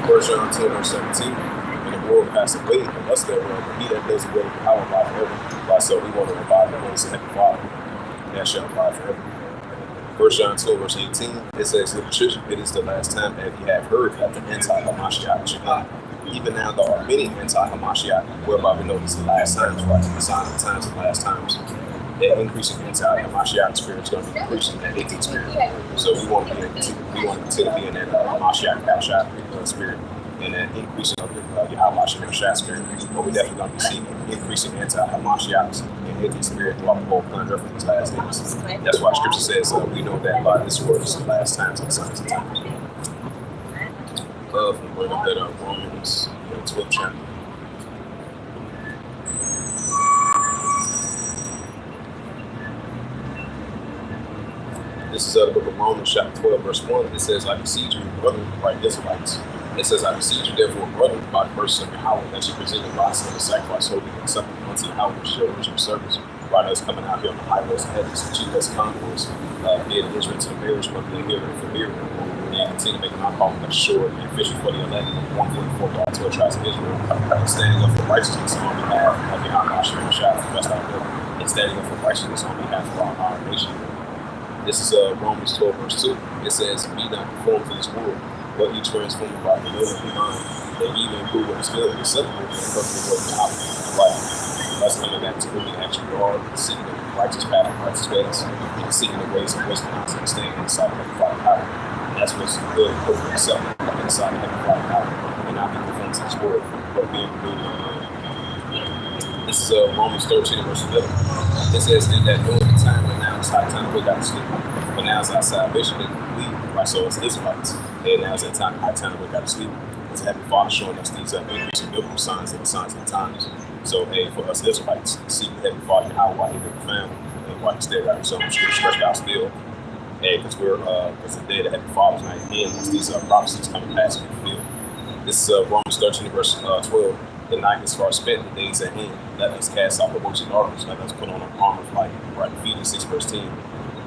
1 John 2 verse 17. "And the world passeth away, and the lust thereof, but he that does the will of the power of life forever." Right, so we want to abide the ways of the Heavenly Father, and that shall abide forever. 1 John 2 verse 18. It says, "Little children, it is the last time that ye have heard that the anti-Hamashiach should come. Even now there are many anti-Hamashiach, whereby we know this is the last times, right? The sign of the times and last times. That increasing anti-Hamashiach spirit is going to be increasing that atheist spirit. So we want to continue to be in that Hamashiach spirit, and that increasing of the Yahweh spirit. But we're definitely going to be seeing increasing anti-Hamashiachs and atheist spirit throughout the whole planet for these last days. That's why Scripture says we know that by this word is the last times and signs of times. From where that Romans 12 chapter. This is the book of Romans chapter 12 verse 1. It says, "I beseech you, brethren," right, Israelites. It says, "I beseech you, therefore, brethren, by the mercy of Yahweh, that you present your bodies as a sacrifice, holy and acceptable unto Yahweh, which is your original service." Right, us coming out here on the highways and hedges, the chief us convoys, being Israel to the marriage, but being here for here. And continue making our calling as sure and fishing for the elect, 144 by 12 tribes of Israel, and standing up for righteousness on behalf of Yahweh, Hashem, Shah, the rest of our and standing up for righteousness on behalf of our nation. This is Romans 12 verse 2. It says, "Be not conformed to this world, but ye transformed by the will of your mind, that ye may prove what is good and acceptable and perfect will of Yahweh." Right. That's coming back to who we actually are, seeking the righteous path, righteous ways, and seeking the ways of wisdom, and understanding inside of Heavenly Father power. That's what's good and perfect and acceptable inside of Heavenly Father power, and not be conformed to this world, but being renewed. This is Romans 13 verse 11. It says, "In that during the time, but now it's high time we got to sleep. But now is our salvation that we believe." Right, so it's Israelites. And now is that time, high time we got to sleep. It's Heavenly Father showing us these increasing biblical signs and the signs of the times. So, hey, for us Israelites, seek Heavenly Father how why He never found and why He stayed out. So, stretched out still. Hey, because because the day that Heavenly Father's not here, these prophecies coming past and fulfilled. This is Romans 13 verse 12. "The night is far spent, the days at hand. Let us cast off the works of darkness. Let us put on an armor of light." Right, Ephesians 6 verse 10.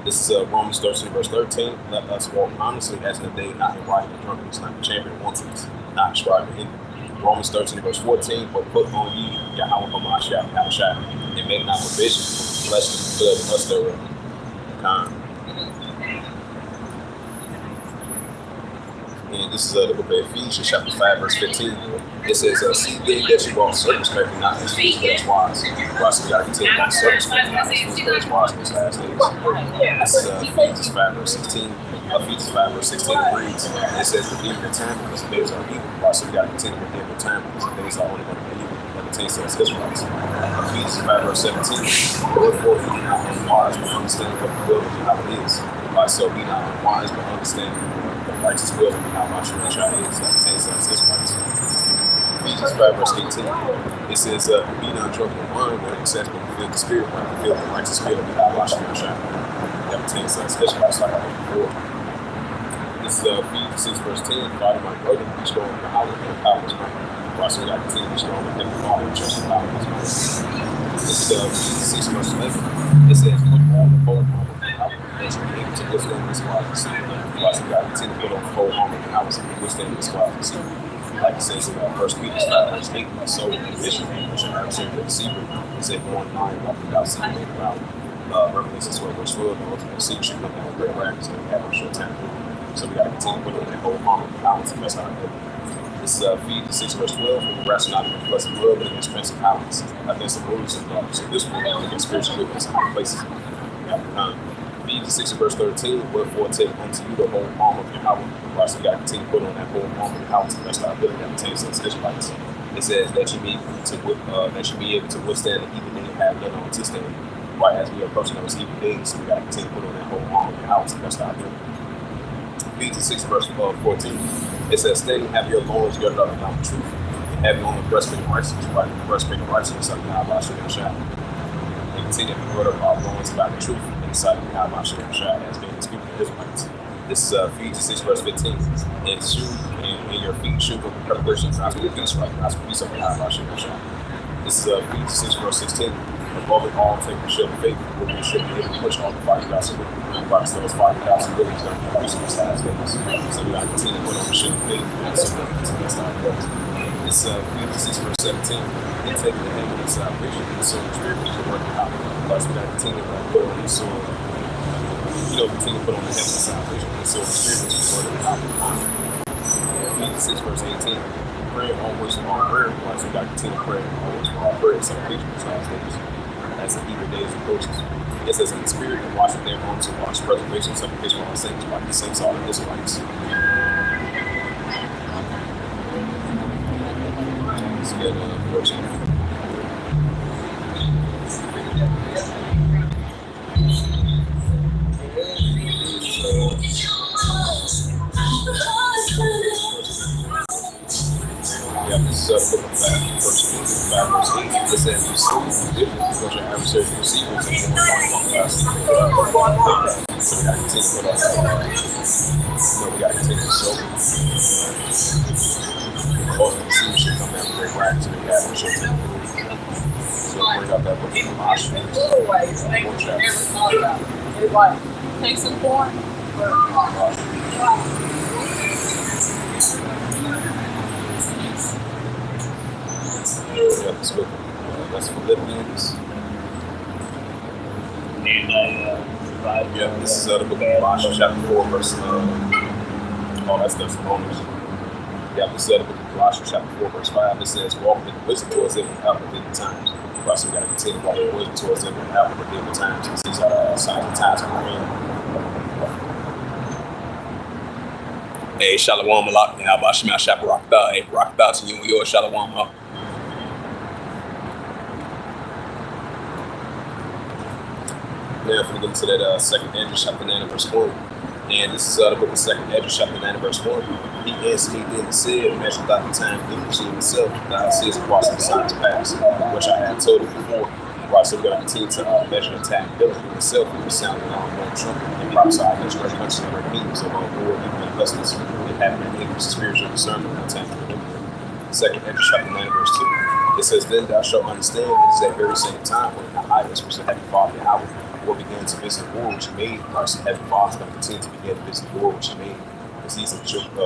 This is Romans 13 verse 13. "Let us walk honestly as in the day, not in rioting and drunkenness, not in chambering and wantonness, not in striving and envy." Romans 13 verse 14. "But put on ye Yahweh Hamashiach, Yahushua, and make not provision for the flesh to fulfill the lust thereof." 1 And this is the book of Ephesians, chapter 5, verse 15. It says, see then that you walk circumspectly, not as fools, but as wise. Right, so we got to continue to walk circumspectly, not as fools, but as wise in these last days. This is Ephesians 5, verse 16. Ephesians 5, verse 16 reads, it says, redeem the time because the days are evil. Right, so we got to continue to redeem the time because the days are only going to be evil. That pertains to us Israelites. Ephesians 5, verse 17. Therefore, be not unwise, but understand what the will of Yahweh is. Right, so be not unwise, but understand righteous will and how much your child is. That pertains to us Israelites. Ephesians 5, verse 18. It says, be not drunk with wine, but excess, but filled the spirit, right? Filled the righteous will and how much your child. That pertains to us Israelites, like I did before. This is Ephesians 6, verse 10. Father, my brother, be strong in the power of his might. Right, so we got to continue to be strong with him, the Father, and trust in the power of his might. This is Ephesians 6, verse 11. It says, put on the whole armor of God, that you be able to withstand this wild and see. Right, so we got to continue to put on the whole armor of God, so we can withstand this wild and see. Like it says in 1 Peter 5, verse 8, my soul and vision, which are adversary of the deceiver, it said, going blind, walking without seeing, made around. Revelation 12, verse 12, the ultimate deceiver should come down with great rags and have a short time. So we got to continue to put on that whole armor of balance and that's how I do. This is Ephesians 6, verse 12, and we wrestle not against flesh and blood, but against principalities, against the rulers of darkness of this world, and against spiritual wickedness in high places. Ephesians 6, verse 13, wherefore take unto you the whole armor of Yahweh. Right, so we got to continue to put on that whole armor of Yahweh to the best of our ability that pertains to us Israelites. It says that you be able to withstand the evil day and have none on to stand. Right, as we are approaching those evil days, so we got to continue to put on that whole armor of Yahweh to the best of our ability. Ephesians 6, verse 14. It says, "Stay have your loins girded up about the truth, and having on the breastplate of righteousness, right? The breastplate of righteousness of Yahweh and Shah. And continue to gird up our loins about the truth in the sight of Yahweh and Shah as being the people of Israelites." This is Ephesians 6, verse 15. And shoe and your feet shoe with the preparation of the gospel of peace, right? The gospel of peace of Yahweh and Shah. This is Ephesians 6, verse 16. Above it all, take the shield of faith, which you should be able to push all the fire gods of Christ. Those fire gods of abilities that are Christ in the last days. So we got to continue to put on the shield of faith and so that's how it goes. This is Ephesians 6, verse 17. And taking the hand of the salvation and the sword of the spirit, which is working out. Plus, we got to continue to put on the sword. Continue to put on the hand of the salvation and the sword of the spirit, which is working out. Ephesians 6, verse 18. Pray always for all prayer. So we got to continue to pray always for all prayer. So preaching these last days. As the evil days approaches. It says in the spirit and watch with their arms and watch preservation, supplication for all saints, like the saints are the Israelites. Let's get verse 1. This is the book of verse 8. It says, "You see, because your adversary receivers and more on us." So we got to continue with us. We got to continue to show. All the deceivers should come down with great rags and they have a short time. So bring up that book of Colossians. Take some corn. This book, that's Philippians. This is the book of Colossians, chapter 4, verse. That's Romans. This is the book of Colossians, chapter 4, verse 5. It says, "Walk in wisdom towards them and help within the times." Right, so we got to continue to walk in wisdom towards them and help within the times. Because these are signs of times we're in. Hey, Shalom Malak, and how about Shema Shap Rakhtha? Hey, Rakhtha to you and yours, Shalom. Now, if we get into that second Ezra, chapter 9, verse 1. And this is the book of second Ezra, chapter 9, verse 1. He answered me then and said, "Measure thou the time diligently in himself, thou seest across the signs past, which I had told you before." Right, so we're going to continue to measure the time diligently in himself with the sound of the trumpet and prophesy against great countries and great kingdoms of our Lord, even in blessings, and having an increase of spiritual discernment and time for them. Second Ezra, chapter 9, verse 2. It says, "Then thou shalt understand it is that very same time when the highest, which the heavenly Father Yahweh will begin to visit the war which he made. Christ, the heavenly Father is going to continue to begin to visit the war which he made. Because he's the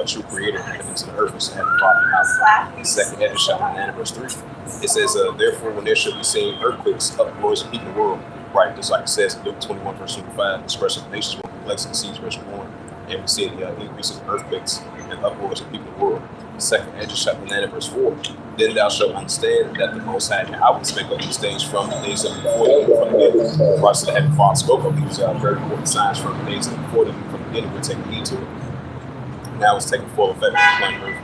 true creator of heaven and the earth, which the heavenly Father Yahweh." Second Ezra, chapter 9, verse 3. It says, "Therefore, when there shall be seen earthquakes, uproars, and heat in the world," right, just like it says in Luke 21, verse 25, "Expression of nations will be blessed and seeds which are born, and we see the increase in earthquakes and upwards of people in the world. Second Edges chapter 9 verse 4. Then thou shalt understand that the Most High Yahweh spake of these things from the days of before them from the beginning. Christ the Heavenly Father spoke of these very important signs from the days of before them from the beginning. We're taking heed to it. Now it's taking full effect on the planet Earth.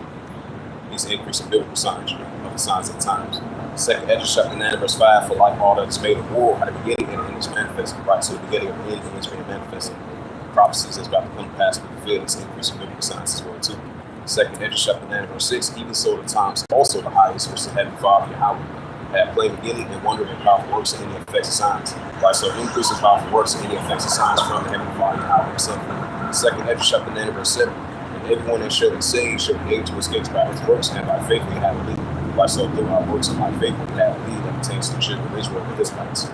These increase in biblical signs of the signs of the times. Second Edges chapter 9 verse 5. For like all that is made of war, at the beginning and the end is manifested. Right, so the beginning of the end is being manifested. Prophecies that's about to come to pass and fulfill this increase in biblical signs as well too. Second Edges chapter 9 verse 6. Even so the times also the highest, which the Heavenly Father Yahweh had plain beginning and wondering powerful works and any effects and signs. Right, so increase in powerful works and any effects and signs from the Heavenly Father Yahweh himself. Second Edges chapter 9 verse 7. And everyone that shall be saved shall be able to escape by his works and by faith we have a lead. Right, so through our works and by faith we have a lead that pertains to the children of Israel and Israelites.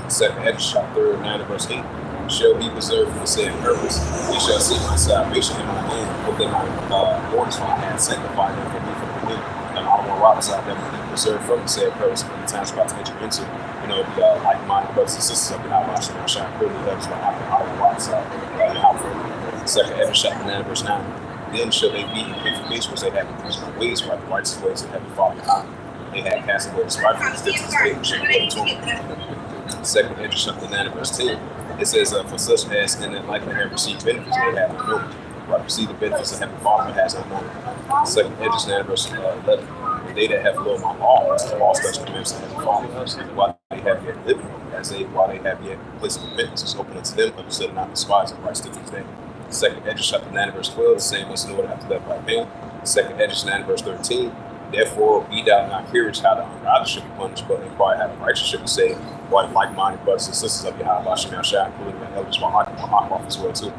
Second Edges chapter 9 verse 8. Shall be preserved from the said purpose. They shall see my salvation in my hand, but then my orders for my hand sanctify them for me from the beginning. And I will rob out that will be preserved from the said purpose when the time's about to enter into, the like-minded brothers and sisters of the Yahweh Shem Shine, clearly helps like I will rob out Second Edges chapter 9 verse 9. Then shall they be in purification which they have increased my ways, right, the righteous ways of Heavenly Father Yahweh. They had cast away the spiteful distance, they shall go to them. Second Edges chapter 9 verse 10. It says, for such as in that likely have received benefits, they have unknown. Right, receive the benefits of Heavenly Father has unknown. Second Edges 9 verse 11. And they that have loved my law, the law special commandments of Heavenly Father, while they have yet living, while they have yet placed repentance is open unto them, understood and not despised in Christ to this day. Second Edges chapter 9 verse 12, the same must know what have to live by pain. Second Edges 9 verse 13. Therefore, be thou not curious how the ungodly should be punished, but inquire how the righteous should be saved. What like-minded brothers and sisters of Yahweh Shem Shine, including the elders from Hawk as well too.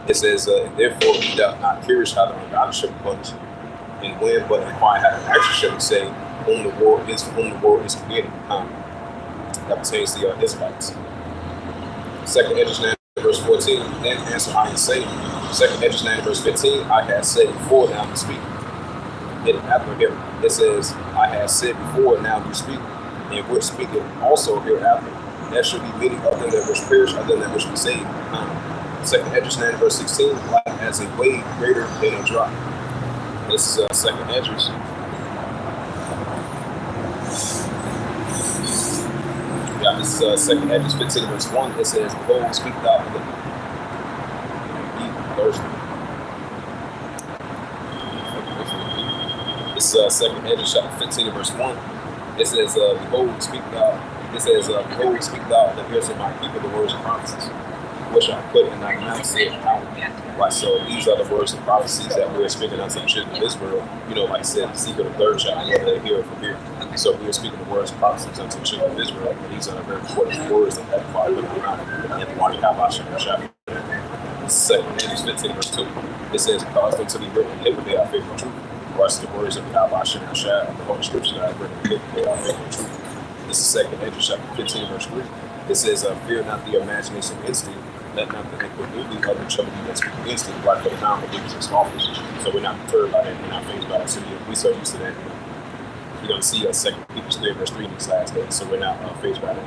It says, therefore, be thou not curious how the ungodly should be punished, and when, but inquire how the righteous should be saved, whom the world is created. That pertains to the Israelites. Second Edges 9 verse 14. Then answer I and say, Second Edges 9 verse 15. I have said before, now to speak. After here, it says, I have said before, now you speak, and would speak it also hereafter. There should be many of them that which perish, other than which be saved. Second Edges 9 verse 16, like as a wave greater than a drop. This is Second Edges. Yeah, this is Second Edges 15 verse 1. It says, behold, speak thou to the thirsty. It's Second Edges chapter 15 verse 1. It says, behold, speak thou. It says, behold, speak thou the ears of my people the words of prophecies, which I put in thy mouth, saith power. Right, so these are the words of prophecies that we're speaking unto the children of Israel. Like I said, the secret of the third chapter, they hear it from here. So we are speaking the words of prophecies unto the children of Israel. And these are the very important words that Heavenly Father put in the mouth and the one Yahweh Shem Shine. Second Edges 15 verse 2. It says, cause them to be written in paper, they are faithful truth. Rest the words of Yahweh Shem Shine, the Holy Scriptures that I've written in paper, they are faithful truth. This is Second Edges chapter 15 verse 3. It says, fear not the imagination against thee, let not the inquiry of the trouble that speak against thee, right, for the time of believers and scoffers. So we're not deterred by that, we're not fazed by that. So we so used to that. You're going to see us Second Peter 3 verse 3 in these last days, so we're not fazed by that.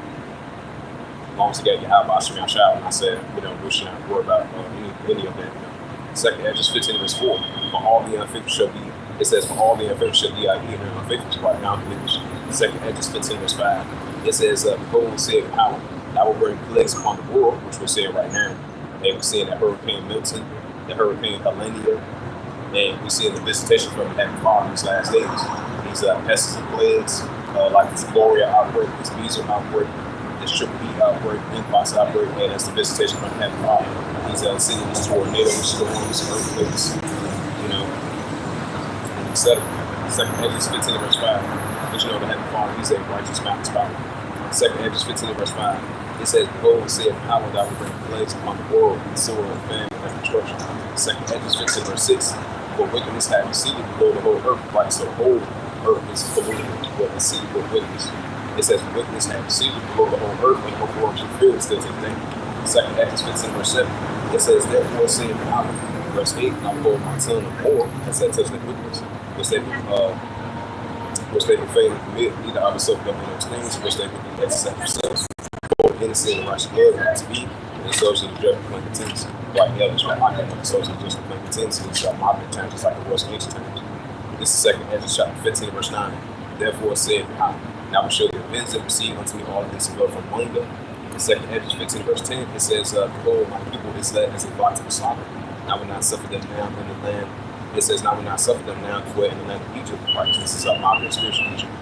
As long as we got Yahweh Shem Shine, and I said, we should not worry about any of that. Second Edges 15 verse 4. For all the unfaithful shall be, it says, for all the unfaithful shall be even unfaithful, right, non-believers. Second Edges 15 verse 5. It says, behold, said power. I will bring plagues upon the world, which we're seeing right now. And we're seeing that Hurricane Milton, the Hurricane Helenia, and we're seeing the visitation from the Heavenly Father in these last days. These pests and plagues, like this Gloria outbreak, this measles outbreak, this triple E outbreak, Mpox outbreak, and that's the visitation from the Heavenly Father. He's seeing these tornadoes, storms, earthquakes, etc. Second Edges 15 verse 5. But the Heavenly Father, he's a righteous mountain spotter. Second Edges 15 verse 5. It says, behold, saith power that will bring plagues upon the world, and sword, and famine, and destruction. Second Edges 15 verse 6. For wickedness hath exceeded below the whole earth, right? So the whole earth is polluted with exceeded with wickedness. It says, wickedness hath exceeded below the whole earth, and the whole world should feel it still today. Second Edges 15 verse 7. It says, therefore, saith power. Verse 8, I will hold my tongue of war, and said such that wickedness, which they would fail to commit, either of self-government those things, which they would exercise themselves. For innocent and righteous blood has to be, and so shall the judgment when it continues. Right now, it's like academic social discipline intensity, so modern times just like it was in ancient times. This is second Ezra chapter 15, verse 9. Therefore said now we show the events that receive unto me all this blood from among them. In second Ezra 15, verse 10, it says, behold, my people is led as a flock to the slaughter. I will not suffer them now in the land. It says, now will not suffer them now to dwell in the land of Egypt. Right, this is modern spiritual Egypt.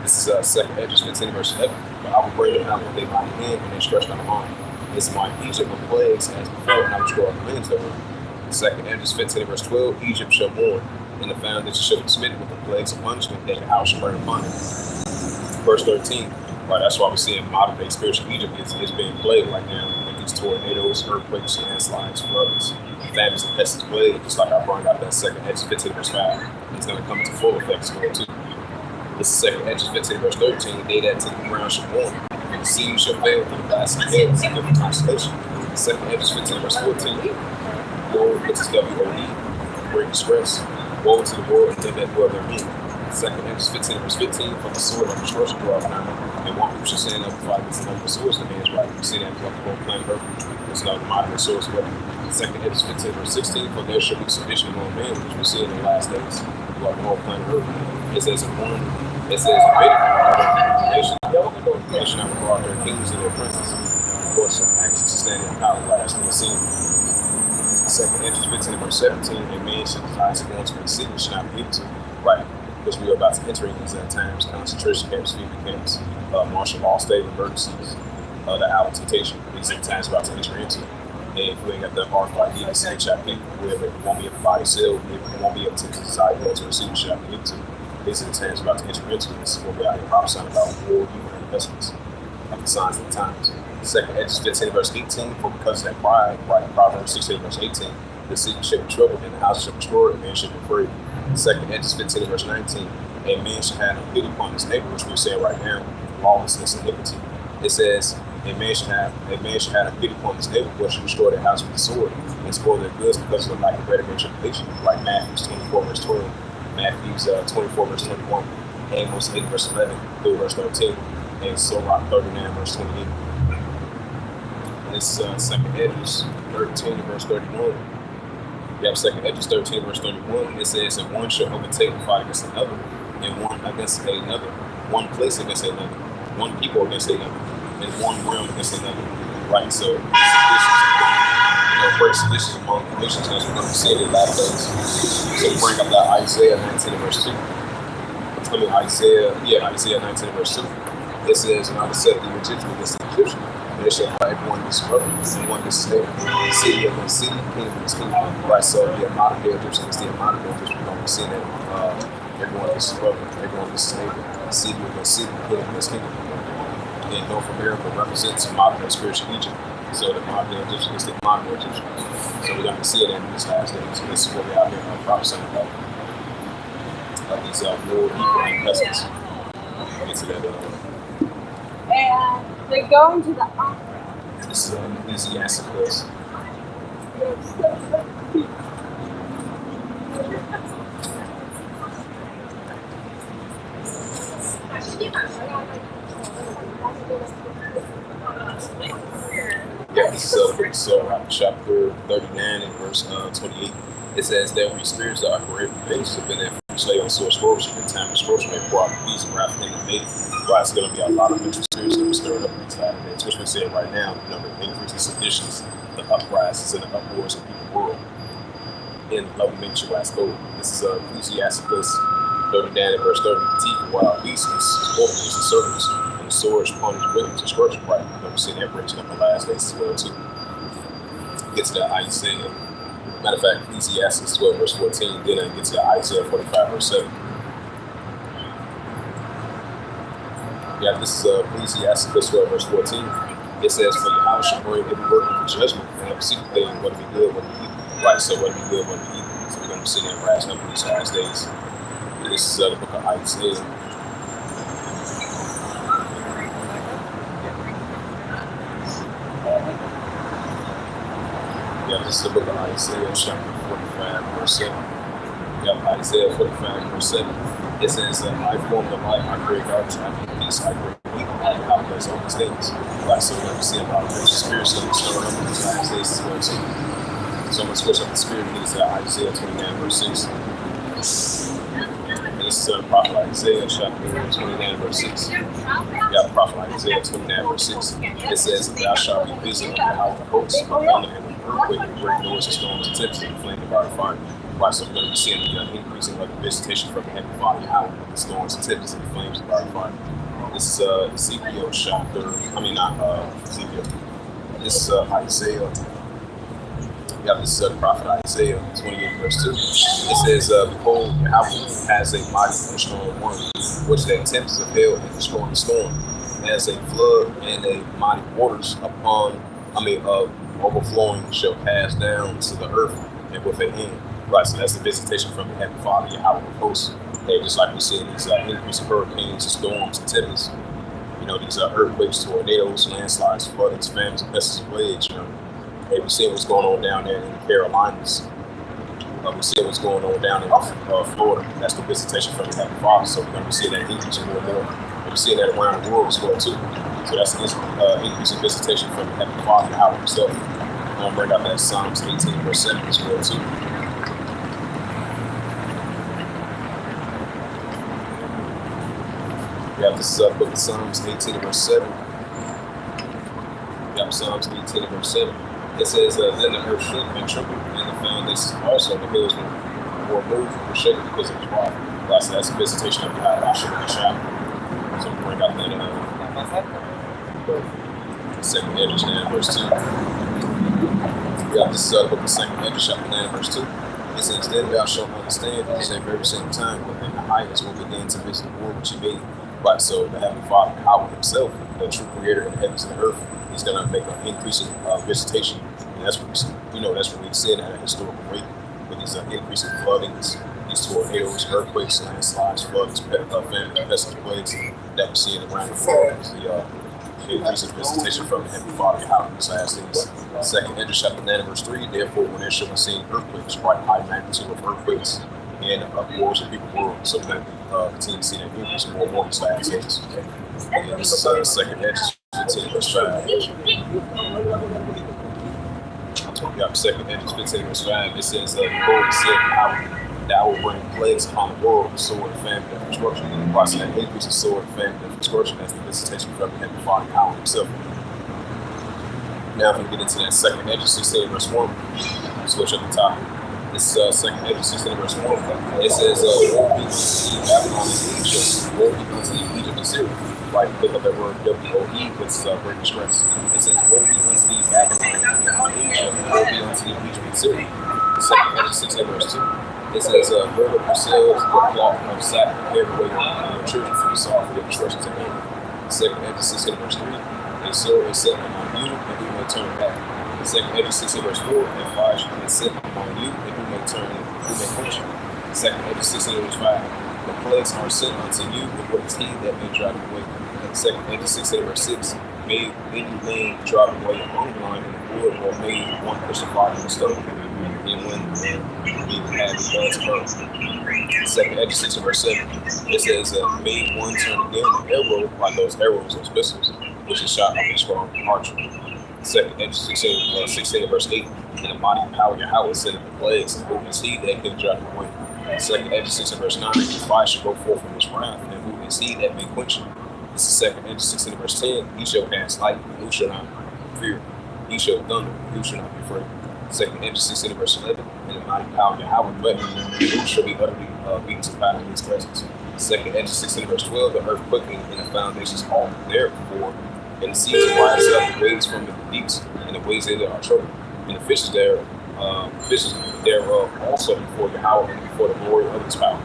This is second Ezra 15, verse 11. But I will bring them out with a mighty hand and they stretch out arm. This is my Egypt with plagues as before, and I will destroy the lands thereof. Second Ezra 15, verse 12, Egypt shall mourn, and the foundation shall be smitten with the plagues of punishment, that the house shall burn upon it. Verse 13, right, that's why we're seeing modern day spiritual Egypt is being plagued right now with these tornadoes, earthquakes, landslides, floods, famines, and pests plague, just like I brought out that second Ezra 15, verse 5. It's going to come into full effect as well, too. This is second Ezra 15, verse 13, they that take the ground shall mourn, and the sea shall fail through the vast of hell, and give consolation. Second Ezra 15, verse 14, Lord, which is W-O-E, great distress. Woe to the world and them that dwell therein. Second Ezra 15, verse 15, from the sword of destruction dwell now, and one people shall stand up and fight against another swords in the man's right. You see that throughout the whole planet Earth. There's no modern swords weapon. Second Ezra 15, verse 16, for there shall be sedition among men, which we see in the last days throughout the whole planet Earth. It says in one, it says in nation that will brought their kings and their princes. Of course, some actions standing in power like that's been seen. Second Ezra 15, verse 17, a man should desire to go into a city and should not be able to. Right, because we are about to enter in these times, concentration camps, feeding camps, martial law, state emergencies, the hour of temptation. These are the times we're about to enter into. And if we ain't got the heart like the same chapter, we won't be able to buy or sell, we won't be able to desire to receive what shall be able to. These are the times we're about to enter into. This is what we're out here prophesying about war, evil, and pestilence, like the signs of the times. Second Ezra 15, verse 18, for because of that pride, right, Proverbs 16, verse 18, the city shall be troubled, and the house shall be destroyed, and man shall be free. Second Ezra 15, verse 19, a man shall have no pity upon his neighbor, which we're saying right now, lawlessness and iniquity. It says, a man shall have no pity upon his neighbor, but shall destroy their house with the sword, and spoil their goods because of the lack of bread and tribulation. Like Matthew 24, verse 12, Matthew 24, verse 21, Amos 8, verse 11, Luke, verse 13, and Sirach 39, verse 28. This is second Ezra 13, verse 31. You have second Ezra 13, verse 31. It says, and one shall overtake and fight against another, and one against another, one place against another, one people against another, and one realm against another. Right, so great seditions among the nations, as we're going to see it in the last days. So bring up that Isaiah 19, verse 2. Isaiah 19, verse 2. It says, and I will set the Egyptian against the Egyptian, and they shall fight one against his brother, and one against his neighbor, city against city, kingdom against kingdom. Right, so the modern day Egyptian against the modern day Egyptian, we're going to be seeing that everyone against his brother, everyone against his neighbor, city against city, kingdom against kingdom. And North America represents modern day spiritual Egypt. So the modern day Egyptian against the modern day Egyptian. So we're going to see it in these last days. So this is what we're out here prophesying about. These war, evil, and pestilence. Into that. And they're going to the opera. This is Ecclesiasticus. Yeah, this is chapter 39 and verse 28. It says, there will be spirits that operate from pages of been slave on source worship and time of scorching may pour out peace and wrath in the maiden. Right, it's going to be a lot of mental spirits that will stir up in these latter days, which we're seeing right now, the increasing seditions, the uprisings, and the uproars of the world in loving nature last code. This is Ecclesiasticus 39 and verse 30. The teeth of wild beasts and scorpions and serpents and swords upon his wings and scorching. Right, we're going to see that breaking up the last days as well, too. Get to that Isaiah. Matter of fact, Ecclesiastes 12, verse 14, then I get to Isaiah 45, verse 7. Yeah, this is Ecclesiastes 12, verse 14. It says, for your house shall bring every work into judgment, and every secret thing, whether it be good, whether it be evil. Right, so whether it be good, whether it be evil. So we're going to see that rising up in these last days. And this is the book of Isaiah. Yeah, this is the book of Isaiah, chapter 45, verse 7. Yeah, Isaiah 45, verse 7. It says, I form the light, I create garbage, I make peace, I create evil, I place all these things. Like, so we're going to see about the spirits going to be stirred up in these last days as well, too. So I'm going to switch up the spirit and get to Isaiah 29, verse 6. And this is the prophet Isaiah, chapter 29, verse 6. You got the prophet Isaiah 29, verse 6. It says, "Thou shalt be busy on the house of hosts, and thunder and an earthquake, and great noise, and storms, and tempests, and flame of fire." Right, so we're going to be seeing the increasing of the visitation from the heavenly Father, how the storms, and tempests, and the flames of fire. This is Ezekiel chapter, Ezekiel. This is Isaiah. Yeah, this is the prophet Isaiah 28, verse 2. It says, "Behold, Yahweh has a mighty and strong one, which the tempest of hell and destroying the storm, as a flood and a mighty waters overflowing shall pass down to the earth and with an end." Right, so that's the visitation from the heavenly Father, Yahweh of hosts. And just like we said, these increase of hurricanes, storms, and tempests. You know, these earthquakes, tornadoes, landslides, floodings, famines, and pests and plagues. You know, and we see what's going on down there in the Carolinas. We see what's going on down in Florida. That's the visitation from the heavenly Father. So we're going to see that increase more and more. And we see that around the world as well too. So that's an increase in visitation from the heavenly Father, Yahweh himself. I'm going to bring out that Psalms 18, verse 7 as well too. Yeah, this is book of Psalms 18, verse 7. Yeah, Psalms 18, verse 7. It says, "Then the earth shook and trembled, and the foundations also the hills were moved and were shaken because of his wrath." That's a visitation of God. I shook and shout. So we bring out that second Edges 9, verse 2. Yeah, this is the book of second Edges, chapter 9, verse 2. It says, "Then thou shalt understand at the very same time within the heights will begin to visit the world which he made." Right, so the heavenly Father, Yahweh himself, the true creator of the heavens and the earth, is going to make an increasing visitation. And that's what that's what we said at a historical rate with these increasing floodings, these tornadoes, earthquakes, landslides, floods, famines, pests, and plagues that we're seeing around the world. The increasing visitation from the heavenly Father, Yahweh, in these last days. Second Edges, chapter 9, verse 3. "Therefore, when there shall be seen earthquakes, quite high magnitude of earthquakes, and wars of people world." So we're going to continue to see that increase more and more in these last days. And this is second Edges 15, verse 5. Yeah, second Edges 15, verse 5. It says, "Behold, said, thou will bring plagues upon the world, sword, famine, and destruction." And the process that increase of sword, famine, and destruction as the visitation from the heavenly Father, Yahweh himself. Now, if we get into that second Edges 16, verse 1, switch up the topic. This second Edges 16, verse 1. It says, "Woe be unto Babylon and Egypt, woe be unto Egypt and Syria." Right, pick up that word WOE, which is great distress. It says, "Woe be unto thee, Babylon and Egypt, woe be unto thee, Egypt and Syria." The second Edges 16, verse 2. It says, "Gird up yourselves with cloth of satin, every way your children for the sorrow for their destruction to end." The second Edges 16, verse 3. "A sword is set among you, and who may turn it back." The second Edges 16, verse 4. "And fire shall be set among you, and who may quench you." The second Edges 16, verse 5. "The plagues are sent unto you, and what is he that may drive you away?" And the second Edges 16, verse 6. "May any man drive away among line in the wood, or may one push a fire in the stove, and when we have the God's earth." The second Edges 16, verse 7. It says, "May one turn again the arrow, like those arrows, those missiles, which is shot of a strong archer." The second Edges 16, verse 8. "And the mighty power Yahweh sendeth the plagues, and who is he that can drive them away?" The second Edges 16, verse 9. "The fire shall go forth from his wrath, and who is he that may quench it?" This is second Edges 16, verse 10. "He shall cast lightning, and who shall not fear? He shall thunder, and who shall not be afraid?" Second Edges 16, verse 11. "And the mighty power Yahweh weapon, and who shall be utterly beaten to powder in his presence?" Second Edges 16, verse 12. "The earth quickening, and the foundations all therefore, and the seas rise up, and waves from the deeps, and the waves thereof are troubled, and the fishes thereof also before Yahweh, and before the glory of his power."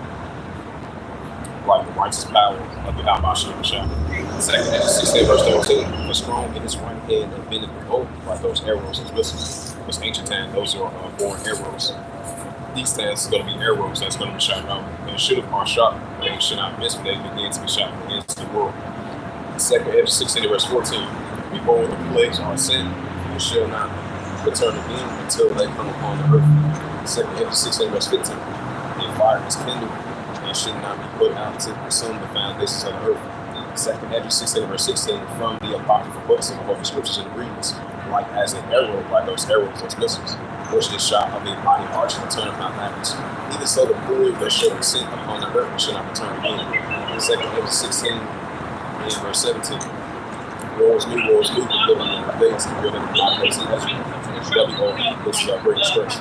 Like the righteous power of Yahweh Shah. Second Edges 16, verse 13. "For strong in his right hand and bendeth the bow," like those arrows, those missiles. Because ancient time, those are born arrows. These times, it's going to be arrows that's going to be shot out. And it should have been shot, but they should not miss when they begin to be shot from the ends of the world. Second Edges 16, verse 14. "Behold, the plagues are sent, and shall not return again until they come upon the earth." Second Edges 16, verse 15. "The fire is kindled, and should not be put out to consume the foundations of the earth." Second Ezra 16 verse 16, from the apocryphal books and the holy scriptures and readings, like as an arrow, like those arrows, those missiles, which is shot of a mighty arch and return not backwards. Even so, the glory that shall be sent upon the earth shall not return again. Second Ezra 16 and verse 17. Wars new, the living in the face, and building the place in Ezra. This is our great stress.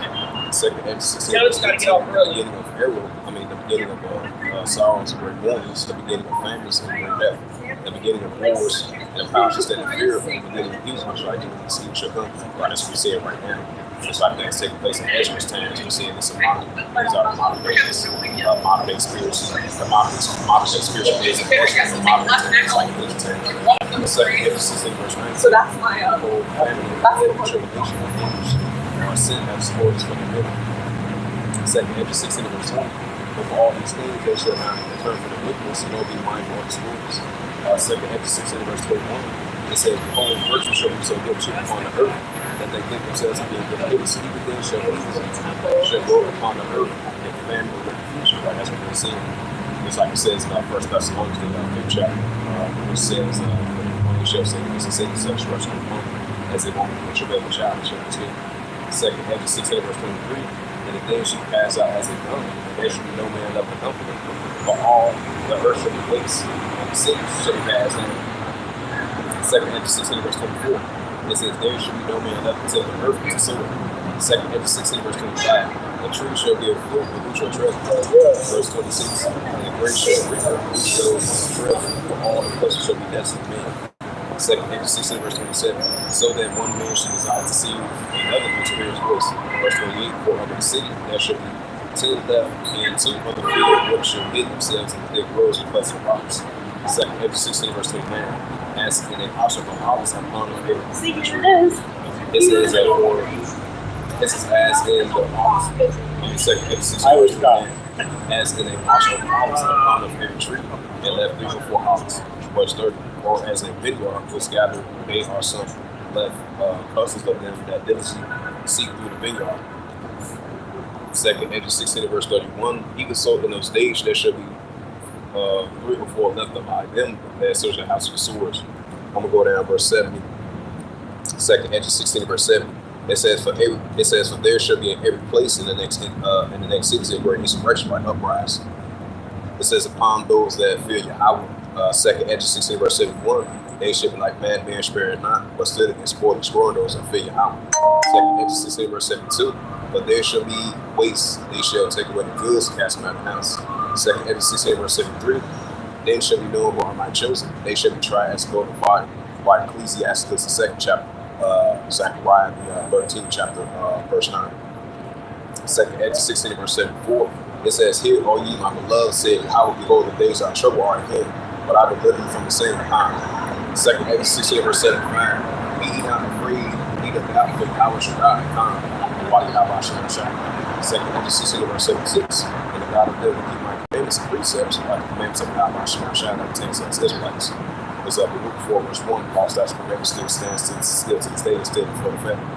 Second Ezra 16 verse 18, the beginning of arrow, the beginning of sorrows and great warnings, the beginning of famines and great death, the beginning of wars and powers that stand in fear of the beginning of peace, which right in the sea shall come. Right, as we see it right now. Just like that's taking place in Ezra's times, we're seeing this in these are the modern day spirits, the modern day spiritualism, the modern day like the second Ezra 16 verse 19. So that's my whole family and tribulation of angels, sin that spoils from the middle. Second Ezra 16 verse 20. Over all these things they shall not return for the wickedness, nor be mindful of his wounds. Second Ezra 16 verse 21. It says, behold, virtue shall be so good upon the earth that they think themselves to be in good place. Even then shall go upon the earth and famine with confusion. Right? That's what we're seeing. Just like it says in 1 Thessalonians, the 5th chapter, which says, when you shall say, this is saying such rush upon as they won't be travail the child, shall be taken. Second Ezra 16 verse 23. And the day shall pass out as a gun, and there shall be no man left to comfort them. For all the earth shall be waste, and the cities shall be passed down. Second Ezra 16 verse 24. It says, there should be no man left until the earth is a sword. Second Ezra 16 verse 25. The tree shall be a fruit, and who shall tread? Verse 26. And the grape shall reap, and who shall tread? For all the places shall be desolate men. Second Ezra 16 verse 27. So that one man should desire to see another man to hear his voice. Verse 28. For under the city there shall be 10 left, and 2 other field which shall hid themselves in thick rows and pleasant rocks. Second Ezra 16 verse 29. As in a house of olives upon the hill. See, here it is. It says that for this is as in the olives. Second Ezra 16 verse 29. As in a house of olives upon of every tree, and left 3 or 4 olives. Verse 30. Or as a vineyard was gathered, they are some left clusters of them that diligently seek through the vineyard. Second Ezra 16 verse 31. Even so in those days there shall be 3 or 4 left by them that search the house of the swords. I'm gonna go down verse 70. Second Ezra 16 verse 70. It says for there shall be in every place in the next cities a great insurrection, like uprising. It says upon those that fear Yahweh. Second Ezra 16 verse 71. They shall be like mad men sparing not, but stood against destroying those that fear Yahweh. Second Ezra 16 verse 72. But there shall be waste, they shall take away the goods and cast them out of the house. Second Ezra 16 verse 73. Then shall be known who are my chosen. They shall be tried as gold and fire. By Ecclesiastes, the 2nd chapter. Zechariah, the 13th chapter, verse 9. Second Ezra 16 verse 74. It says, hear, O ye my beloved, said, I will behold the days of trouble are at hand, but I will deliver you from the same time. Second Ezra 16 verse 75. Be ye not afraid, neither doubt, for power shall die and come. While you have our shine. Second Ezra 16 verse 76. And the God of them will keep my commandments and precepts, like the commandments of God, my shine that pertains to us Israelites. It's up in Luke 4 verse 1. Paul starts commandment still stands still to this day and still before the family.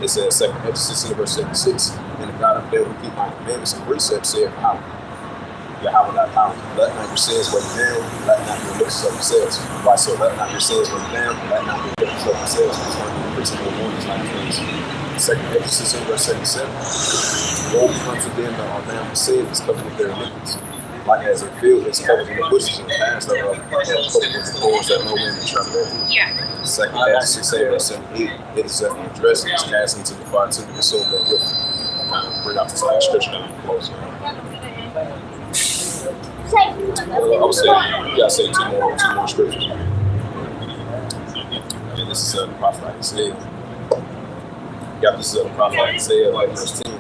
It says second Ezra 16 verse 76. And the God of them will keep my commandments and precepts, said power. Yahweh thy power. Let not your sins weigh you down, let not your lips of yourselves. Why so let not your sins weigh you down, let not your lips of yourselves. It's going to be principle warnings like things. Second Ezra 16 verse 77. Woe unto them that are bound with sin is covered with their iniquities. Like as a field is covered with the bushes and the paths thereof, and covered with the thorns that no man may trample over. Yeah. Second Ezra 16 verse 78. It is addressed and is cast into the fire to the soul that with bring out this last scripture that I'm closing. I would say, you gotta say two more scriptures. And this is the prophet Isaiah. This is the prophet Isaiah, like verse 10.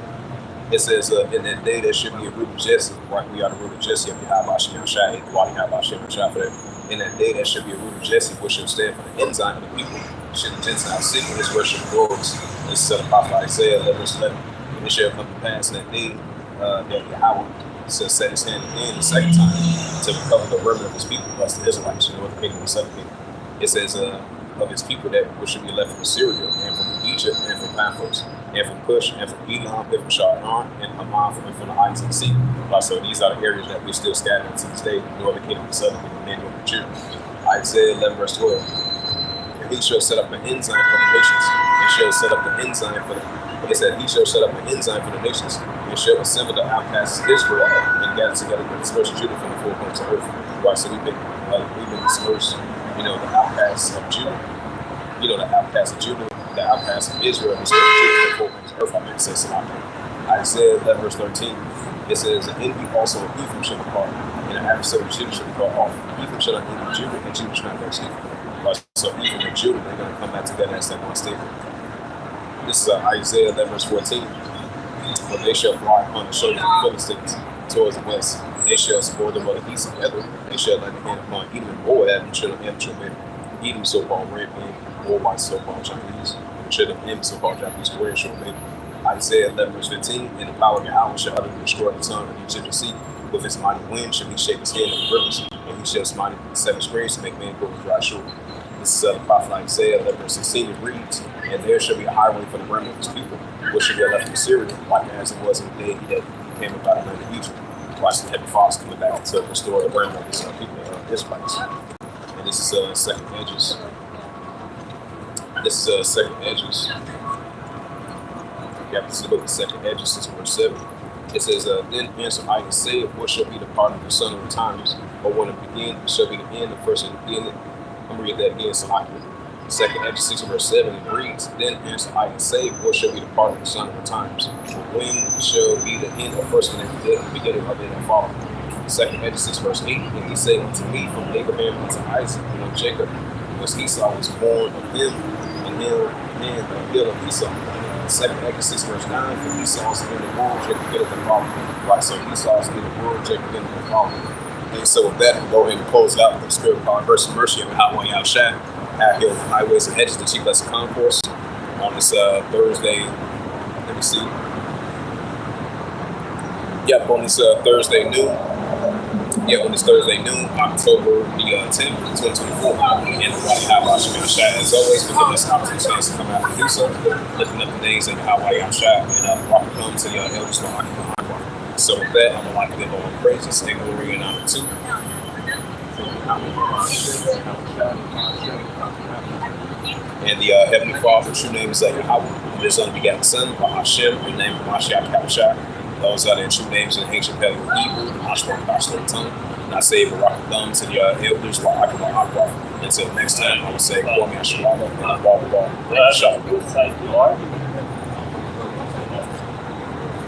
It says, in that day there should be a root of Jesse. Right, we are the root of Jesse of Yahweh Hashem Shai. Why Yahweh Hashem Shai for that? In that day there should be a root of Jesse, which shall stand for the ensign of the people. Should the Gentiles seek his worship glorious. This is the prophet Isaiah, verse 11. And it shall come to pass in that day that Yahweh shall set his hand again the second time to recover the remnant of his people, plus the Israelites, the northern kingdom and the southern kingdom. It says of his people that which should be left from Syria and from Egypt and from Paphos and from Cush and from Elam and from Shinar and Hamath and from the islands of the sea. So these are the areas that we're still scattered to this day, the northern kingdom and the southern kingdom, and the children. Isaiah 11 verse 12. And he shall set up an ensign for the nations, and shall set up the ensign for the. But it said he shall set up an ensign for the nations, and shall assemble the outcasts of Israel, and gather together the dispersed Judah from the four corners of earth. Right, so we've been dispersed, the outcasts of Judah, the outcasts of Judah, the outcasts of Israel, and dispersed Judah from the four corners of earth. I meant to say something. Isaiah 11 verse 13. It says, an enemy also of Ephraim shall depart, and an adversary of Judah shall be cut off. Ephraim shall not envy Judah, and Judah shall not vex Ephraim. Right, so Ephraim and Judah, they're going to come back together as that one staple. This is Isaiah 11 verse 14. But they shall fly upon the shoulders of the Philistines towards the west. They shall spoil them of the east together. They shall lay the hand upon Edom and Moab, and children of Edom, Edom so-called red man, Moabite so-called Chinese, and children of Edom so-called Japanese, Korean shall make. Isaiah 11 verse 15. And the power of Yahweh shall utterly destroy the tongue of the Egyptian sea. With his mighty wind shall he shake his head in the rivers, and he shall smite the seven springs to make man go to dry shore. This is the prophet Isaiah 11 verse 16. It reads, and there shall be a highway for the remnant of his people, which shall be left from Syria, like as it was in the day that he came up out of the land of Egypt. Watch the heavy frost coming back to restore the remnant of his people, Israelites. And this is second edges. This is second edges. You have to see about the second edges, 6 verse 7. It says, then answer I and say, what shall be the part of the son of the times, or when it begin, shall be the end, the first of the beginning. I'm going to read that again, so I can. Second Edges 6 verse 7, it reads, then answer I and say, what shall be the part of the son of the times? When shall be the end, or first of the beginning of it that follow? Second Edges 6 verse 8, and he said unto me, from Abraham unto Isaac, and Jacob, was Esau was born of him, and the hill of Esau. Second Edges 6 verse 9, for Esau's in the world, Jacob getteth the father. Right, so Esau's in the world, Jacob getteth the father. And so with that, we'll go ahead and close out with the spirit of God, mercy, mercy, and how we outshine. Out here on the highways and hedges, the chief lesson concourse on this Thursday. Let me see. Yep, on this Thursday noon. Yeah, on this Thursday noon, October the 10th, 2024. And Hawaii High Shot, as always, for giving us an opportunity to come out and do so, lifting up the names of Hawaii Shot and rock come to your elders for Hawaii. So with that, I'm going to like to give all praises and glory and honor to. And the Heavenly Father, true name is Yahweh, and his unbegotten Son, Hashem, the name of Mashiach Kabashah. Those are their true names in ancient Paleo Hebrew, the Ashram Gospel tongue. And I say Barak Thumb to the elders, Until next time, I will say, Kwame Ashalama, and Blah, blah, blah.